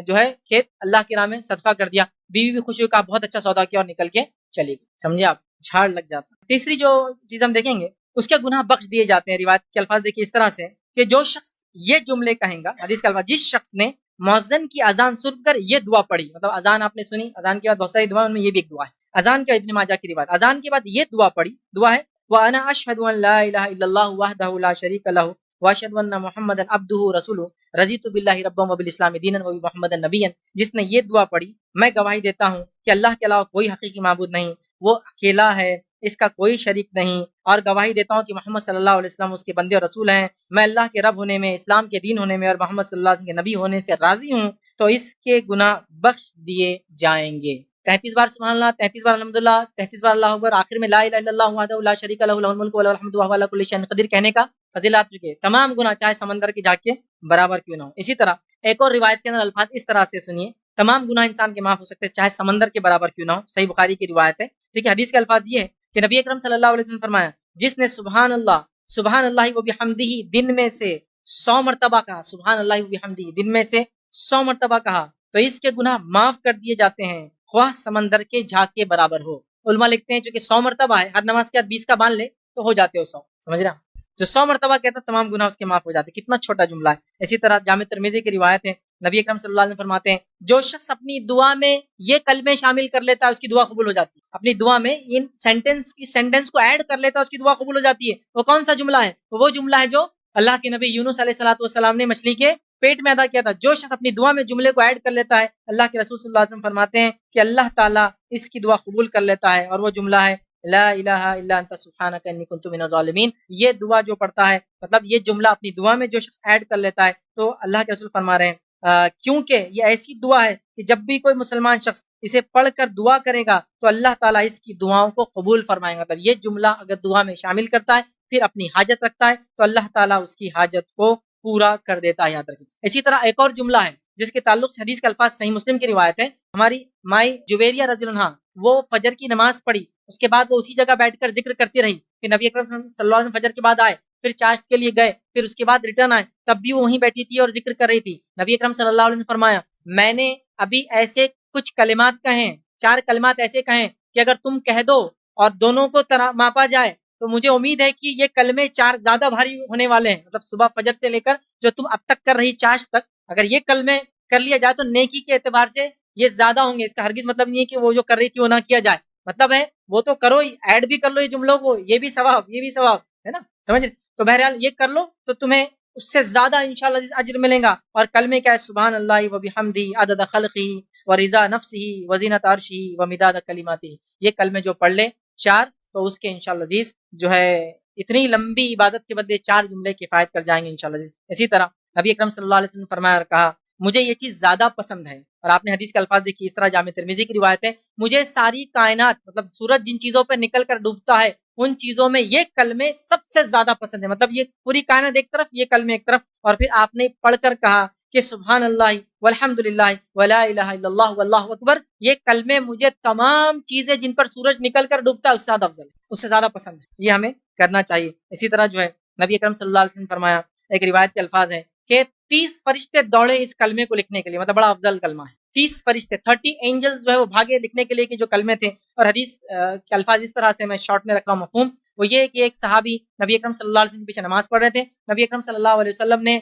جو ہے کھیت اللہ کی راہ میں صدقہ کر دیا۔ بیوی بھی خوشی کا بہت اچھا سودا کیا اور نکل کے چلی گئی، سمجھے آپ؟ جھاڑ لگ جاتا۔ تیسری جو چیز ہم دیکھیں گے اس کے گناہ بخش دیے جاتے ہیں۔ روایت کے الفاظ دیکھیے اس طرح سے کہ جو شخص یہ جملے کہیں گا، حدیث کے الفاظ، جس شخص نے مؤذن کی اذان سن کر یہ دعا پڑھی، مطلب اذان آپ نے سنی، اذان کے بعد بہت ساری دعا، ان میں یہ بھی ایک دعا ہے، اذان کے ابن ماجہ کی روایت، اذان کے بعد یہ دعا پڑھی، دعا ہے وَأَنَا أَشْهَدُ أَن لَا إِلَهَ إِلَّا اللَّهُ وَحْدَهُ لَا شَرِيكَ لَهُ وَأَشْهَدُ أَنَّ مُحَمَّدًا عَبْدُهُ وَرَسُولُهُ رَضِيتُ بِاللَّهِ رَبًّا وَبِالْإِسْلَامِ دِينًا وَبِمُحَمَّدٍ نَبِيًّا۔ جس نے یہ دعا پڑھی، میں گواہی دیتا ہوں کہ اللہ کے علاوہ کوئی حقیقی معبود نہیں، وہ اکیلا ہے، اس کا کوئی شریک نہیں، اور گواہی دیتا ہوں کہ محمد صلی اللہ علیہ وسلم اس کے بندے اور رسول ہیں، میں اللہ کے رب ہونے میں، اسلام کے دین ہونے میں اور محمد صلی اللہ علیہ وسلم کے نبی ہونے سے راضی ہوں، تو اس کے گناہ بخش دیے جائیں گے۔ 33 بار سبحان اللہ، 33 بار الحمدللہ، 33 بار اللہ اکبر، آخر میں لا الہ الا اللہ وحدہ لا شریک لہ لہ الملک ولہ الحمد وہو علی کل شیء قدیر کہنے کا فضیلت چکے، تمام گناہ چاہے سمندر کی جھاگ کے برابر کیوں نہ ہو۔ اسی طرح ایک اور روایت کے اندر الفاظ اس طرح سے سنیے، تمام گناہ انسان کے معاف ہو سکتے ہیں چاہے سمندر کے برابر کیوں نہ ہو، صحیح بخاری کی روایت ہے، ٹھیک ہے؟ حدیث کے الفاظ یہ ہے کہ نبی اکرم صلی اللہ علیہ وسلم فرمایا، جس نے سبحان اللہ و بحمدہ دن میں سے 100 مرتبہ کہا، سبحان اللہ و بحمدہ دن میں سے 100 مرتبہ کہا، تو اس کے گناہ معاف کر دیے جاتے ہیں، خواہ سمندر کے جھاگ کے برابر ہو۔ علماء لکھتے ہیں چونکہ 100 مرتبہ ہے، ہر نماز کے بعد 20 کا باندھ لے تو ہو جاتے ہو 100، سمجھ رہا؟ جو 100 مرتبہ کہتا ہے تمام گناہ اس کے معاف ہو جاتے، کتنا چھوٹا جملہ ہے۔ اسی طرح جامع ترمذی کی روایت ہے، نبی اکرم صلی اللہ علیہ وسلم فرماتے ہیں، جو شخص اپنی دعا میں یہ کلمے شامل کر لیتا ہے اس کی دعا قبول ہو جاتی ہے، اپنی دعا میں ان سینٹنس کو ایڈ کر لیتا ہے اس کی دعا قبول ہو جاتی ہے۔ وہ کون سا جملہ ہے؟ وہ جملہ ہے جو اللہ کے نبی یونس علیہ الصلوۃ والسلام نے مچھلی کے پیٹ میں ادا کیا تھا۔ جو شخص اپنی دعا میں جملے کو ایڈ کر لیتا ہے، اللہ کے رسول صلی اللہ علیہ وسلم فرماتے ہیں کہ اللہ تعالیٰ اس کی دعا قبول کر لیتا ہے، اور وہ جملہ ہے لا الہ الا انت سبحانک انی کنت من الظالمین۔ یہ دعا جو پڑھتا ہے، مطلب یہ جملہ اپنی دعا میں جو شخص ایڈ کر لیتا ہے، تو اللہ کے رسول فرما رہے ہیں کیونکہ یہ ایسی دعا ہے کہ جب بھی کوئی مسلمان شخص اسے پڑھ کر دعا کرے گا تو اللہ تعالیٰ اس کی دعاؤں کو قبول فرمائے گا۔ مطلب یہ جملہ اگر دعا میں شامل کرتا ہے پھر اپنی حاجت رکھتا ہے تو اللہ تعالیٰ اس کی حاجت کو پورا کر دیتا ہے، یاد رکھیں۔ اسی طرح ایک اور جملہ ہے جس کے تعلق سے حدیث کے الفاظ صحیح مسلم کی روایت ہے. ہماری مائی جویریہ رضی اللہ عنہا وہ فجر کی نماز پڑھی, اس کے بعد وہ اسی جگہ بیٹھ کر ذکر کرتی رہی. پھر نبی اکرم صلی اللہ علیہ وسلم فجر کے بعد آئے, پھر چاشت کے لیے گئے, پھر اس کے بعد ریٹرن آئے, تب بھی وہ وہیں بیٹھی تھی اور ذکر کر رہی تھی. نبی اکرم صلی اللہ علیہ وسلم نے فرمایا میں نے ابھی ایسے کچھ کلمات کہیں, 4 کلمات ایسے کہیں کہ اگر تم کہہ دو اور دونوں کو ماپا جائے تو مجھے امید ہے کہ یہ کلمے 4 زیادہ بھاری ہونے والے ہیں. مطلب صبح فجر سے لے کر جو تم اب تک کر رہی چاشت تک, اگر یہ کلمے کر لیا جائے تو نیکی کے اعتبار سے یہ زیادہ ہوں گے. اس کا ہرگز مطلب نہیں ہے کہ وہ جو کر رہی تھی وہ نہ کیا جائے, مطلب ہے وہ تو کرو ہی, ایڈ بھی کر لو یہ جملوں کو, یہ بھی ثواب یہ بھی ثواب ہے نا, سمجھ. تو بہرحال یہ کر لو تو تمہیں اس سے زیادہ انشاءاللہ اجر ملے گا. اور کلمے کیا ہے, سبحان اللہ و بحمدہ عدد خلقہ و رضا نفسہ و زینت عرشہ و مداد کلماتہ. یہ کلمے جو پڑھ لے 4 تو اس کے انشاءاللہ عزیز جو ہے اتنی لمبی عبادت کے بدلے 4 جملے کفایت کر جائیں گے انشاءاللہ عزیز. اسی طرح نبی اکرم صلی اللہ علیہ وسلم نے فرمایا اور کہا مجھے یہ چیز زیادہ پسند ہے, اور آپ نے حدیث کے الفاظ دیکھی, اس طرح جامع ترمذی کی روایت ہے, مجھے ساری کائنات مطلب سورج جن چیزوں پہ نکل کر ڈوبتا ہے ان چیزوں میں یہ کلمے سب سے زیادہ پسند ہے. مطلب یہ پوری کائنات ایک طرف, یہ کلمے ایک طرف. اور پھر آپ نے پڑھ کر کہا کہ سبحان اللہ والحمدللہ ولا الہ الا اللہ واللہ اکبر, یہ کلمے مجھے تمام چیزیں جن پر سورج نکل کر ڈوبتا ہے اس سے زیادہ افضل ہے, اس سے زیادہ پسند ہے. یہ ہمیں کرنا چاہیے. اسی طرح جو ہے نبی اکرم صلی اللہ علیہ وسلم نے فرمایا, ایک روایت کے الفاظ ہیں کہ 30 فرشتے دوڑے اس کلمے کو لکھنے کے لیے, مطلب بڑا افضل کلمہ ہے. 30 فرشتے 30 اینجل جو ہے وہ بھاگے لکھنے کے لیے کہ جو کلمے تھے. اور حدیث کے الفاظ اس طرح سے میں شارٹ میں رکھ رہا ہوں مفہوم, وہ یہ کہ ایک صحابی نبی اکرم صلی اللہ علیہ وسلم کے پیچھے نماز پڑھ رہے تھے. نبی اکرم صلی اللہ علیہ وسلم نے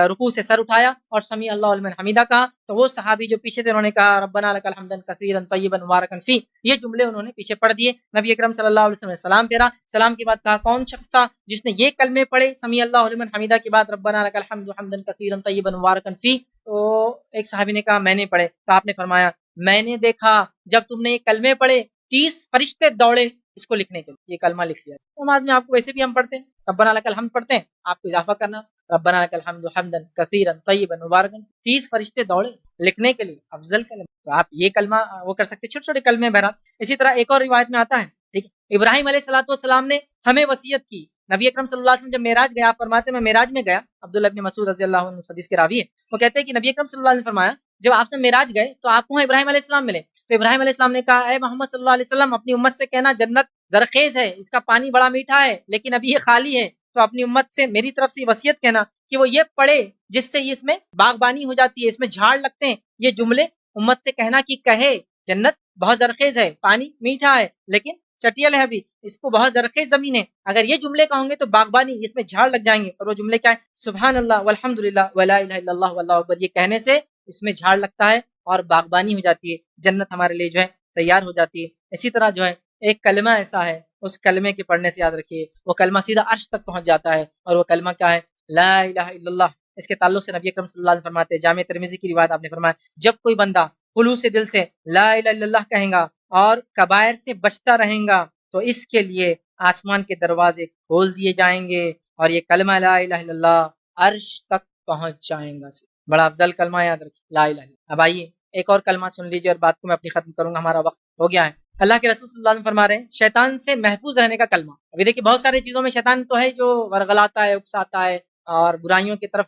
رکوع سے سر اٹھایا اور سمیع اللہ لمن حمیدہ کہا, تو وہ صحابی جو پیچھے تھے انہوں نے کہا ربنا لک الحمد کثیرا طیبا مبارکا فی. یہ جملے انہوں نے پیچھے پڑھ دیے. نبی اکرم صلی اللہ علیہ وسلم نے سلام پھیرا, سلام کے بعد کہا کون شخص تھا جس نے یہ کلمے پڑھے سمیع اللہ لمن حمیدہ کے بعد ربنا لک الحمد حمدا کثیرا طیبا مبارکا فی. تو ایک صحابی نے کہا میں نے پڑھے. تو آپ نے فرمایا میں نے دیکھا جب تم نے یہ کلمے پڑھے 30 فرشتے دوڑے اس کو لکھنے کے لیے, یہ کلمہ لکھ لیا. نماز میں آپ کو ویسے بھی ہم پڑھتے ہیں ربنا لک الحمد پڑھتے ہیں, آپ کو اضافہ کرنا ربنا لک الحمد حمدا کثیرا طیبا مبارکا. 30 فرشتے دوڑے لکھنے کے لیے افضل کلمہ. تو آپ یہ کلمہ وہ کر سکتے, چھوٹے چھوٹے کلمے بہرحال. اسی طرح ایک اور روایت میں آتا ہے, ٹھیک ہے, ابراہیم علیہ الصلوۃ والسلام نے ہمیں وصیت کی. نبی اکرم صلی اللہ علیہ وسلم جب معراج گیا, آپ فرماتے ہیں میں معراج میں گیا, عبداللہ ابن مسعود رضی اللہ عنہ حدیث کے راوی ہے, وہ کہتے ہیں کہ نبی اکرم صلی اللہ علیہ وسلم نے فرمایا جب آپ سے معراج گئے تو آپ کو وہاں ابراہیم علیہ السلام ملے. تو ابراہیم علیہ السلام نے کہا اے محمد صلی اللہ علیہ وسلم اپنی امت سے کہنا جنت زرخیز ہے, اس کا پانی بڑا میٹھا ہے لیکن ابھی یہ خالی ہے. تو اپنی امت سے میری طرف سے وصیت کہنا کہ وہ یہ پڑھے جس سے اس میں باغبانی ہو جاتی ہے, اس میں جھاڑ لگتے ہیں. یہ جملے امت سے کہنا کہ کہے جنت بہت زرخیز ہے, پانی میٹھا ہے لیکن چٹیل ہے, ابھی اس کو بہت زرخیز زمین ہے. اگر یہ جملے کہوں گے تو باغبانی, اس میں جھاڑ لگ جائیں گے. اور وہ جملے کیا ہے, سبحان اللہ والحمدللہ ولا الہ الا اللہ واللہ اکبر. یہ کہنے سے اس میں جھاڑ لگتا ہے اور باغبانی ہو جاتی ہے, جنت ہمارے لیے جو ہے تیار ہو جاتی ہے. اسی طرح جو ہے ایک کلمہ ایسا ہے, اس کلمے کے پڑھنے سے یاد رکھیے وہ کلمہ سیدھا عرش تک پہنچ جاتا ہے. اور وہ کلمہ کیا ہے, لا الہ الا اللہ. اس کے تعلق سے نبی اکرم صلی اللہ علیہ وسلم فرماتے ہیں, جامع ترمذی کی روایت, آپ نے فرمایا جب کوئی بندہ خلوص دل سے لا الہ الا اللہ کہیں گا اور کبائر سے بچتا رہیں گا تو اس کے لیے آسمان کے دروازے کھول دیے جائیں گے اور یہ کلمہ لا الہ الا اللہ عرش تک پہنچ جائیں گا. بڑا افضل کلمہ, یاد رکھیے لا الہ الا اللہ. اب آئیے ایک اور کلمہ سن لیجیے اور بات کو میں اپنی ختم کروں گا, ہمارا وقت ہو گیا ہے. اللہ کے رسول صلی اللہ علیہ وسلم فرما رہے ہیں شیطان سے محفوظ رہنے کا کلمہ. ابھی دیکھیے بہت ساری چیزوں میں شیطان تو ہے جو ورغلاتا ہے, اکساتا ہے اور برائیوں کی طرف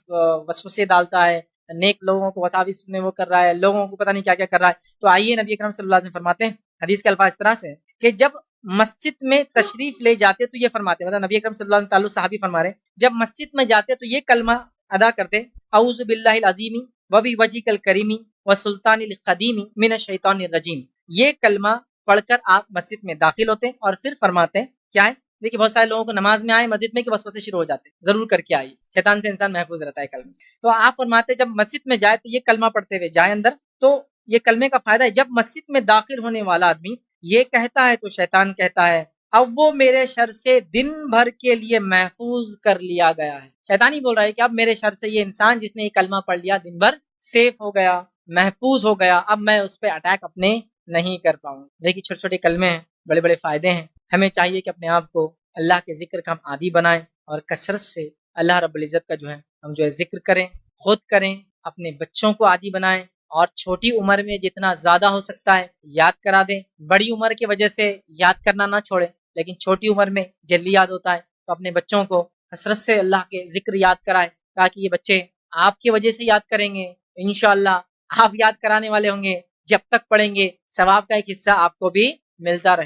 وسوسے ڈالتا ہے, نیک لوگوں کو وساوس میں وہ کر رہا ہے, لوگوں کو پتہ نہیں کیا کیا کر رہا ہے. تو آئیے نبی اکرم صلی اللہ علیہ وسلم فرماتے ہیں, حدیث کے الفاظ اس طرح سے کہ جب مسجد میں تشریف لے جاتے تو یہ فرماتے ہیں, مطلب نبی اکرم صلی اللہ علیہ وسلم تعلق صحابی فرما رہے ہیں جب مسجد میں جاتے تو یہ کلمہ ادا کرتے اعوذ باللہ العظیم وبوجہک الکریم وسلطان القدیم من الشیطان الرجیم. یہ کلمہ پڑھ کر آپ مسجد میں داخل ہوتے اور پھر فرماتے ہیں کیا ہے, دیکھیے بہت سارے لوگوں کو نماز میں آئے مسجد میں کہ وسوسے شروع ہو جاتے ہیں, ضرور کر کے آئیے, شیطان سے انسان محفوظ رہتا ہے کلمے سے. تو آپ فرماتے جب مسجد میں جائے تو یہ کلمہ پڑھتے ہوئے جائے اندر, تو یہ کلمے کا فائدہ ہے جب مسجد میں داخل ہونے والا آدمی یہ کہتا ہے تو شیطان کہتا ہے اب وہ میرے شر سے دن بھر کے لیے محفوظ کر لیا گیا ہے. شیطان ہی بول رہا ہے کہ اب میرے شر سے یہ انسان جس نے یہ کلمہ پڑھ لیا دن بھر سیف ہو گیا, محفوظ ہو گیا, اب میں اس پہ اٹیک اپنے نہیں کر پاؤں. دیکھیے چھوٹے چھوٹے کلمے ہیں, بڑے بڑے فائدے ہیں. ہمیں چاہیے کہ اپنے آپ کو اللہ کے ذکر کا ہم عادی بنائیں اور کثرت سے اللہ رب العزت کا جو ہے ہم جو ہے ذکر کریں, خود کریں, اپنے بچوں کو عادی بنائیں اور چھوٹی عمر میں جتنا زیادہ ہو سکتا ہے یاد کرا دیں. بڑی عمر کی وجہ سے یاد کرنا نہ چھوڑیں, لیکن چھوٹی عمر میں جلدی یاد ہوتا ہے تو اپنے بچوں کو کثرت سے اللہ کے ذکر یاد کرائیں تاکہ یہ بچے آپ کی وجہ سے یاد کریں گے انشاءاللہ آپ یاد کرانے والے ہوں گے، جب تک پڑھیں گے ثواب کا ایک حصہ آپ کو بھی ملتا رہے.